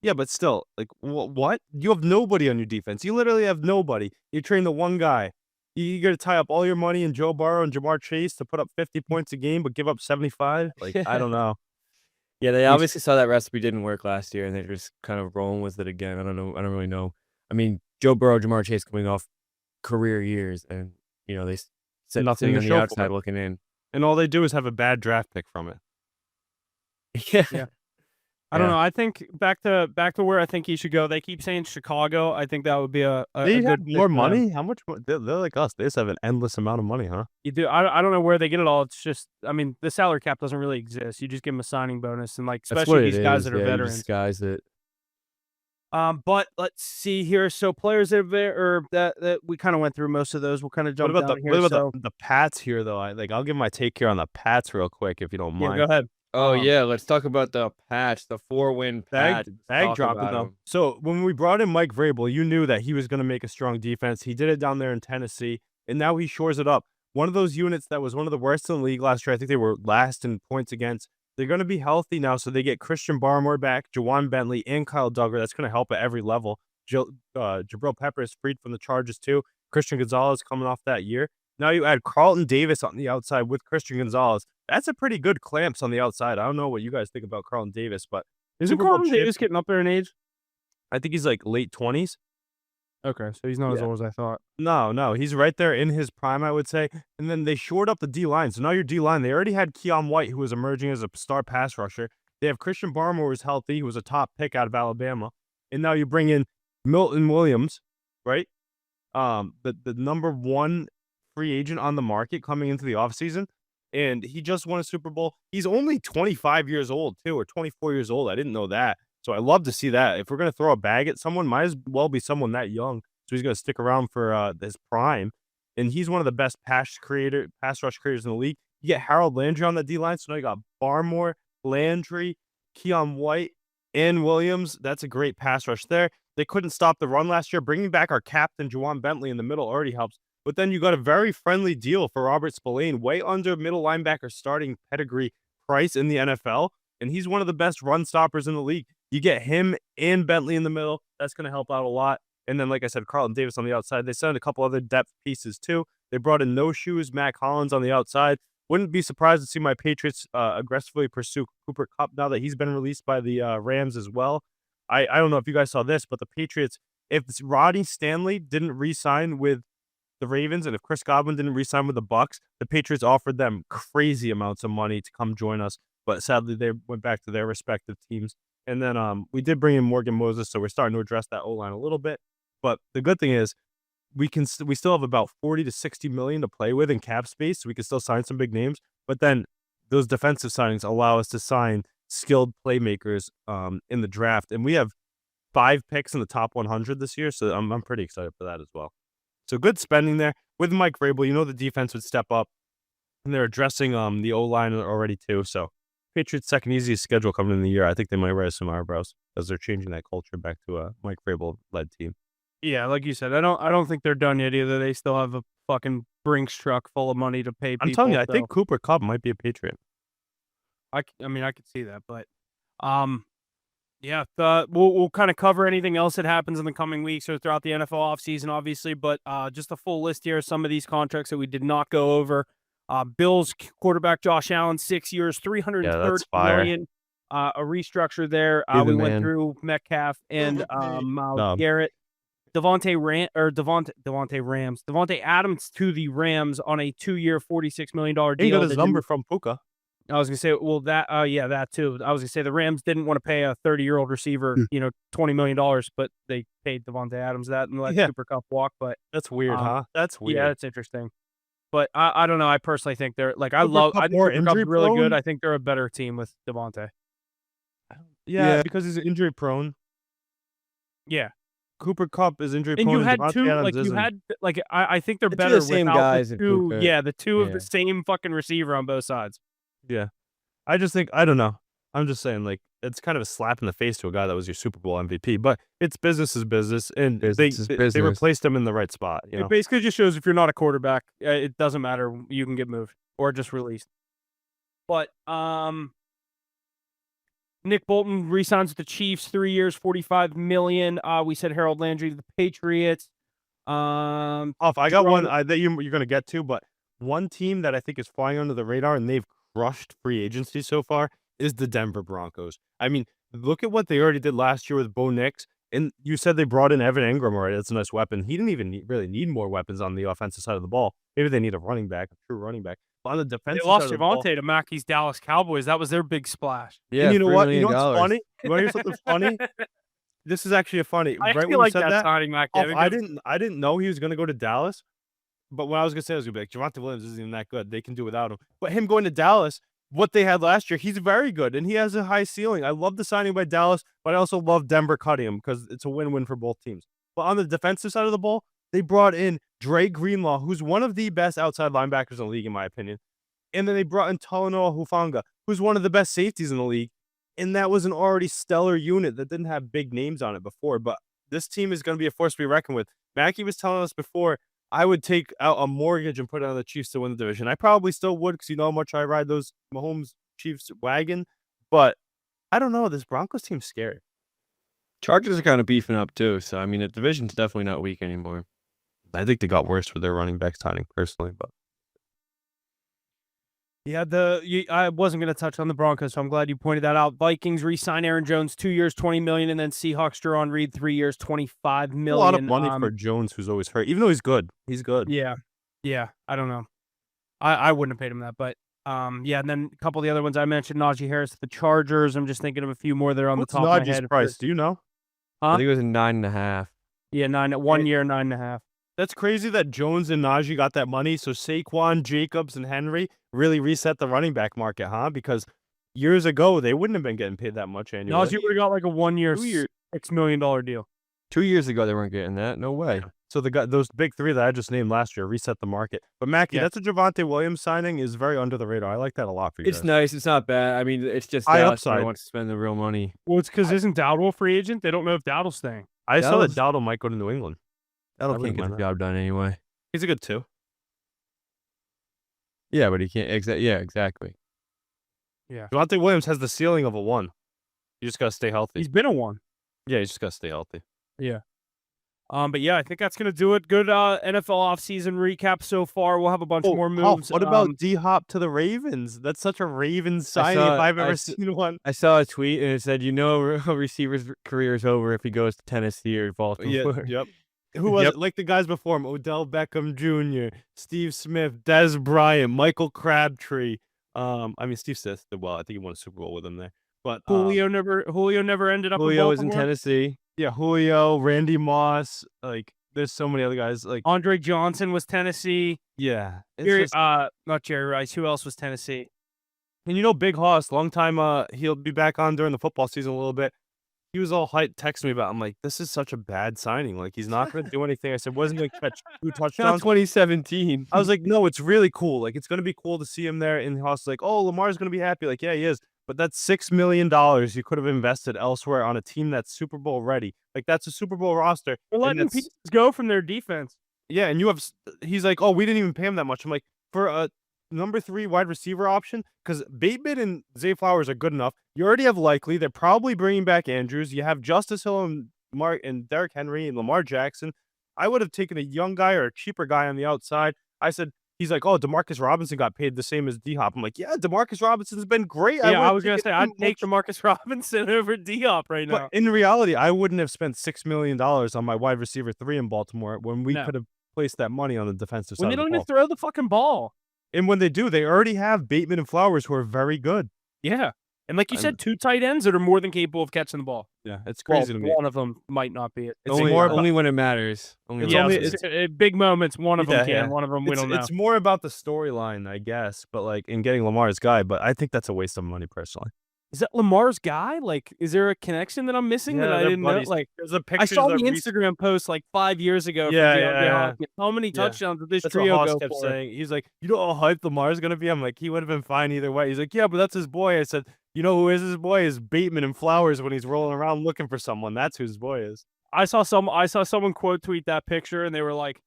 Yeah, but still, like, what? You have nobody on your defense. You literally have nobody. You train the one guy. You got to tie up all your money in Joe Burrow and Jamar Chase to put up 50 points a game, but give up 75? Like, I don't know. Yeah, they obviously saw that recipe didn't work last year, and they're just kind of rolling with it again. I don't know. I don't really know. I mean, Joe Burrow, Jamar Chase coming off career years, and, they sit Nothing on the outside looking in. And all they do is have a bad draft pick from it. Yeah. I don't know. I think back to where I think he should go. They keep saying Chicago. I think that would be a they good have more money. How much? They're like us. They just have an endless amount of money, huh? You do. I don't know where they get it all. It's just, I mean, the salary cap doesn't really exist. You just give them a signing bonus, and like especially these guys that are veterans. Disguise it. But let's see here. So players that we kind of went through most of those. We'll kind of jump down here. What about the Pats here, though? I'll give my take here on the Pats real quick, if you don't mind. Yeah, go ahead. Oh, yeah, let's talk about the Pats, the 4-win Pats. Bag dropping, though. So when we brought in Mike Vrabel, you knew that he was going to make a strong defense. He did it down there in Tennessee, and now he shores it up. One of those units that was one of the worst in the league last year. I think they were last in points against. They're going to be healthy now, so they get Christian Barmore back, Jawan Bentley, and Kyle Duggar. That's going to help at every level. Jabril Pepper is freed from the charges, too. Christian Gonzalez coming off that year. Now you add Carlton Davis on the outside with Christian Gonzalez. That's a pretty good clamps on the outside. I don't know what you guys think about Carlton Davis, but isn't Carlton Davis getting up there in age? I think he's like late 20s. Okay, so he's not as old as I thought. No, he's right there in his prime, I would say. And then they shored up the D-line. So now your D-line, they already had Keon White, who was emerging as a star pass rusher. They have Christian Barmore, who's healthy, who was a top pick out of Alabama. And now you bring in Milton Williams, right? The number one free agent on the market coming into the offseason. And he just won a Super Bowl. He's only 25 years old, too, or 24 years old. I didn't know that. So I love to see that. If we're going to throw a bag at someone, might as well be someone that young. So he's going to stick around for his prime. And he's one of the best pass rush creators in the league. You get Harold Landry on the D-line. So now you got Barmore, Landry, Keon White, and Williams. That's a great pass rush there. They couldn't stop the run last year. Bringing back our captain, Jawan Bentley, in the middle already helps. But then you got a very friendly deal for Robert Spillane, way under middle linebacker starting pedigree price in the NFL. And he's one of the best run stoppers in the league. You get him and Bentley in the middle. That's going to help out a lot. And then, like I said, Carlton Davis on the outside. They signed a couple other depth pieces, too. They brought in No Shoes, Mac Hollins on the outside. Wouldn't be surprised to see my Patriots aggressively pursue Cooper Kupp now that he's been released by the Rams as well. I don't know if you guys saw this, but the Patriots, if Rodney Stanley didn't re-sign with the Ravens, and if Chris Godwin didn't re-sign with the Bucs, the Patriots offered them crazy amounts of money to come join us. But sadly, they went back to their respective teams. And then we did bring in Morgan Moses, so we're starting to address that O-line a little bit. But the good thing is we still have about 40 to 60 million to play with in cap space, so we can still sign some big names. But then those defensive signings allow us to sign skilled playmakers in the draft. And we have 5 picks in the top 100 this year, so I'm pretty excited for that as well. So good spending there. With Mike Vrabel, you know the defense would step up, and they're addressing the O-line already too. So Patriots' second easiest schedule coming in the year. I think they might raise some eyebrows as they're changing that culture back to a Mike Vrabel-led team. Yeah, like you said, I don't think they're done yet either. They still have a fucking Brinks truck full of money to pay people. I'm telling you, I think Cooper Kupp might be a Patriot. I mean, I could see that, but yeah, we'll kind of cover anything else that happens in the coming weeks or throughout the NFL offseason, obviously. But just a full list here of some of these contracts that we did not go over. Bills quarterback Josh Allen, 6 years, $330 million. A restructure there. We went through Metcalf and Garrett. Devontae Adams to the Rams on a 2-year, $46 million deal. He got his number from Puka. I was gonna say, well, that too. I was gonna say the Rams didn't want to pay a 30-year-old receiver, $20 million, but they paid Devontae Adams that and let Cooper Kupp walk. But that's weird, huh? That's weird. Yeah, it's interesting. But I don't know. I personally think they're like I think Cooper Kupp's really good. I think they're a better team with Devontae. Yeah, because he's injury prone. Yeah. Cooper Kupp is injury prone. And you had two, I think they're better the same guys. The two of the same fucking receiver on both sides. Yeah. I just think, I don't know. I'm just saying, like, it's kind of a slap in the face to a guy that was your Super Bowl MVP, but it's business is business, and they replaced him in the right spot. It basically just shows if you're not a quarterback, it doesn't matter. You can get moved or just released. But Nick Bolton re-signs with the Chiefs, 3 years, $45 million. We said Harold Landry to the Patriots. I got one that you're going to get to, but one team that I think is flying under the radar, and they've crushed free agency so far, is the Denver Broncos. I mean, look at what they already did last year with Bo Nix, and you said they brought in Evan Ingram already. That's a nice weapon. He didn't even really need more weapons on the offensive side of the ball. Maybe they need a running back, a true running back. On the defensive they lost Javonte to Mackey's Dallas Cowboys. That was their big splash. Yeah, and you know what? You know what's funny? You want to hear something funny? This is actually funny. I actually like that signing, Mackey. I didn't know he was going to go to Dallas, but when I was going to say, I was going to be like, Javonte Williams isn't even that good. They can do without him. But him going to Dallas, what they had last year, he's very good, and he has a high ceiling. I love the signing by Dallas, but I also love Denver cutting him because it's a win-win for both teams. But on the defensive side of the ball, they brought in Dre Greenlaw, who's one of the best outside linebackers in the league, in my opinion. And then they brought in Talanoa Hufanga, who's one of the best safeties in the league. And that was an already stellar unit that didn't have big names on it before. But this team is going to be a force to be reckoned with. Mackey was telling us before, I would take out a mortgage and put it on the Chiefs to win the division. I probably still would because you know how much I ride those Mahomes Chiefs wagon. But I don't know. This Broncos team's scary. Chargers are kind of beefing up too. So, I mean, the division's definitely not weak anymore. I think they got worse with their running back signing personally, but. Yeah, I wasn't going to touch on the Broncos, so I'm glad you pointed that out. Vikings re-sign Aaron Jones, 2 years, $20 million, and then Seahawks Jerron Reed, 3 years, $25 million. A lot of money for Jones, who's always hurt, even though he's good. He's good. Yeah, I don't know. I wouldn't have paid him that, but and then a couple of the other ones I mentioned, Najee Harris to the Chargers. I'm just thinking of a few more that are on the top of my head. Najee's price? Do you know? I think it was 9.5. Yeah, 1 year, 9.5. That's crazy that Jones and Najee got that money. So Saquon, Jacobs, and Henry really reset the running back market, huh? Because years ago, they wouldn't have been getting paid that much annually. Najee would have got like a 1 year, $6 million deal. 2 years ago, they weren't getting that. No way. So those big three that I just named last year reset the market. But Mackey, that's a Javonte Williams signing is very under the radar. I like that a lot for you. It's nice. It's not bad. I mean, it's just Dallas wants to spend the real money. Well, it's because isn't Dowdle a free agent? They don't know if Dowdle's staying. I saw that Dowdle might go to New England. Dowdle can't get the job done anyway. He's a good 2. Yeah, but he can't. Exactly. Yeah. Javonte Williams has the ceiling of a 1. You just got to stay healthy. He's been a 1. Yeah, you just got to stay healthy. Yeah. But yeah, I think that's going to do it. Good NFL offseason recap so far. We'll have a bunch more moves. What about D-Hop to the Ravens? That's such a Ravens signing if I've ever seen one. I saw a tweet and it said, a receiver's career is over if he goes to Tennessee or Baltimore. Yep. Who was it? Like the guys before him, Odell Beckham Jr., Steve Smith, Dez Bryant, Michael Crabtree. Steve Smith did well. I think he won a Super Bowl with him there. But Julio never ended up. Julio was in Tennessee. Yeah, Julio, Randy Moss. Like, there's so many other guys. Like Andre Johnson was Tennessee. Yeah, not Jerry Rice. Who else was Tennessee? And Big Hoss, long time. He'll be back on during the football season a little bit. He was all hyped, texting me about it. I'm like, this is such a bad signing. Like, he's not going to do anything. I said, wasn't going to catch 2 touchdowns. 2017. I was like, no, it's really cool. Like, it's going to be cool to see him there. And Hoss like, oh, Lamar's going to be happy. Like, yeah, he is. But that's $6 million you could have invested elsewhere on a team that's Super Bowl ready. Like, that's a Super Bowl roster. They're letting pieces go from their defense. Yeah, and he's like, oh, we didn't even pay him that much. I'm like, for a number 3 wide receiver option, because Bateman and Zay Flowers are good enough. You already have Likely. They're probably bringing back Andrews. You have Justice Hill and Derrick Henry and Lamar Jackson. I would have taken a young guy or a cheaper guy on the outside. I said, he's like, oh, DeMarcus Robinson got paid the same as D-Hop. I'm like, yeah, DeMarcus Robinson's been great. Yeah, I was going to say, I'd take DeMarcus Robinson over D-Hop right now. But in reality, I wouldn't have spent $6 million on my wide receiver 3 in Baltimore when we could have placed that money on the defensive side when they of the don't ball. even throw the fucking ball. And when they do, they already have Bateman and Flowers who are very good. Yeah. And like you said, 2 tight ends that are more than capable of catching the ball. Yeah, it's crazy to me. One of them might not be it. It's only when it matters. Big moments. One of them can. One of them we don't know. It's more about the storyline, I guess, but like in getting Lamar's guy. But I think that's a waste of money, personally. Is that Lamar's guy? Like, is there a connection that I'm missing that I didn't know? Like, there's a picture. I saw the Instagram post like 5 years ago. Yeah. How many touchdowns did this that's trio what Haas go kept for? saying. He's like, you know how hyped Lamar's gonna be? I'm like, he would have been fine either way. He's like, yeah, but that's his boy. I said, you know who is his boy? Is Bateman and Flowers when he's rolling around looking for someone. That's who his boy is. I saw someone quote tweet that picture, and they were like,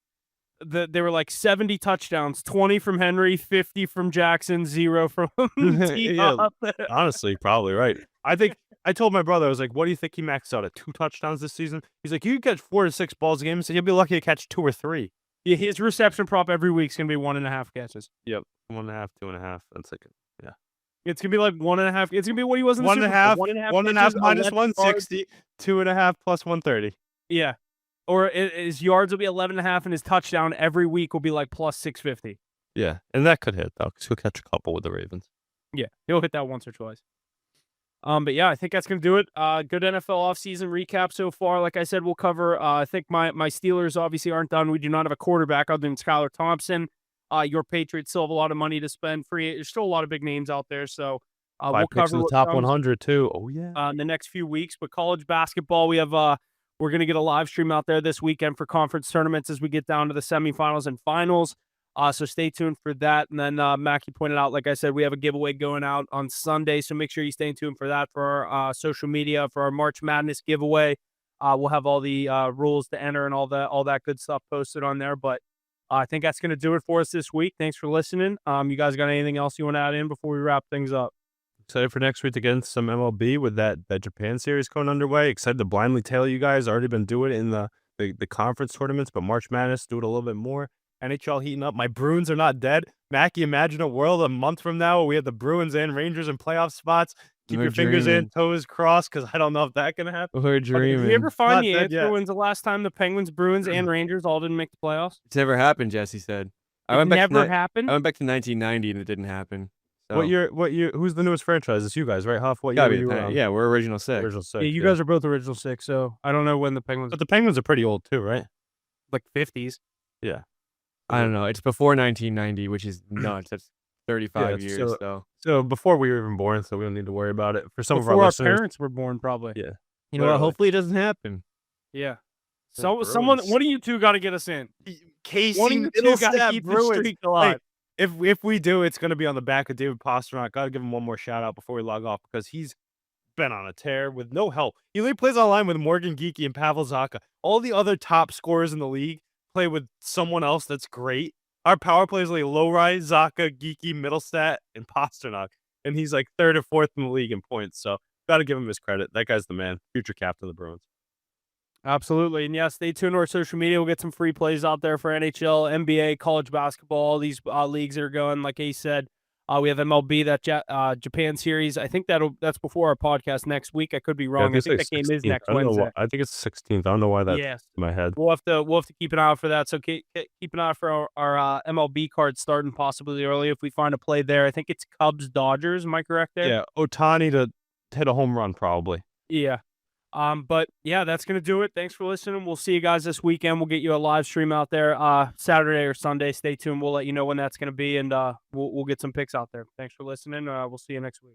70 touchdowns, 20 from Henry, 50 from Jackson, 0 from D-Hop. Honestly, probably right. I think I told my brother, I was like, what do you think he maxed out at 2 touchdowns this season? He's like, you can catch 4 to 6 balls a game, so you'll be lucky to catch 2 or 3. Yeah, his reception prop every week is gonna be 1.5 catches. Yep, 1.5, 2.5. That's like, yeah. It's gonna be like 1.5. It's gonna be what he was in the Super Bowl. 1.5 minus 160, 2.5 plus 130. Yeah. Or his yards will be 11.5, and his touchdown every week will be like plus 650. Yeah, and that could hit though, because he'll catch a couple with the Ravens. Yeah, he'll hit that once or twice. But yeah, I think that's gonna do it. Good NFL offseason recap so far. Like I said, we'll cover. I think my Steelers obviously aren't done. We do not have a quarterback other than Skylar Thompson. Your Patriots still have a lot of money to spend. There's still a lot of big names out there. So we'll cover the top 100 too. Oh yeah. In the next few weeks, but college basketball, we have. We're going to get a live stream out there this weekend for conference tournaments as we get down to the semifinals and finals. So stay tuned for that. And then Mackie pointed out, like I said, we have a giveaway going out on Sunday. So make sure you stay tuned for that for our social media, for our March Madness giveaway. We'll have all the rules to enter and all that good stuff posted on there. But I think that's going to do it for us this week. Thanks for listening. You guys got anything else you want to add in before we wrap things up? Excited for next week to get into some MLB with that Japan series going underway. Excited to blindly tail you guys. Already been doing it in the conference tournaments, but March Madness, do it a little bit more. NHL heating up. My Bruins are not dead. Mackie, imagine a world a month from now where we have the Bruins and Rangers in playoff spots. Keep your fingers in, toes crossed, because I don't know if that can happen. We're dreaming. Did you ever find the answer when's the last time the Penguins, Bruins, and Rangers all didn't make the playoffs? It's never happened, Jesse said. Never happened? I went back to 1990 and it didn't happen. So. What year? Who's the newest franchise? It's you guys, right, Huff? What year were you around? Yeah, we're original 6. Original 6. Yeah, you guys are both original 6, so I don't know when the Penguins. But the Penguins are pretty old too, right? Like 50s. Yeah. I don't know. It's before 1990, which is nuts. That's 35 years. So before we were even born, so we don't need to worry about it. For some before of our listeners, parents were born, probably. Yeah. You know what? Hopefully it doesn't happen. Yeah. So someone, one of you two got to get us in. Casey, one of you two got to keep the streak alive. Hey, if we do, it's going to be on the back of David Pastrnak. Got to give him one more shout out before we log off, because he's been on a tear with no help. He only plays online with Morgan Geekie and Pavel Zacha. All the other top scorers in the league play with someone else that's great. Our power play is like Lowry, Zacha, Geekie, Middlestat, and Pastrnak. And he's like 3rd or 4th in the league in points. So got to give him his credit. That guy's the man. Future captain of the Bruins. Absolutely. And yeah, stay tuned to our social media. We'll get some free plays out there for NHL, NBA, college basketball, all these leagues that are going. Like Ace said, we have MLB, that Japan series. I think that's before our podcast next week. I could be wrong. I think that game is next Wednesday. I think it's the 16th. I don't know why that's in my head. We'll have to keep an eye out for that. So keep an eye out for our MLB card starting possibly early if we find a play there. I think it's Cubs Dodgers. Am I correct there? Yeah, Ohtani to hit a home run probably. Yeah. But yeah, that's going to do it. Thanks for listening. We'll see you guys this weekend. We'll get you a live stream out there, Saturday or Sunday. Stay tuned. We'll let you know when that's going to be, and we'll get some picks out there. Thanks for listening. We'll see you next week.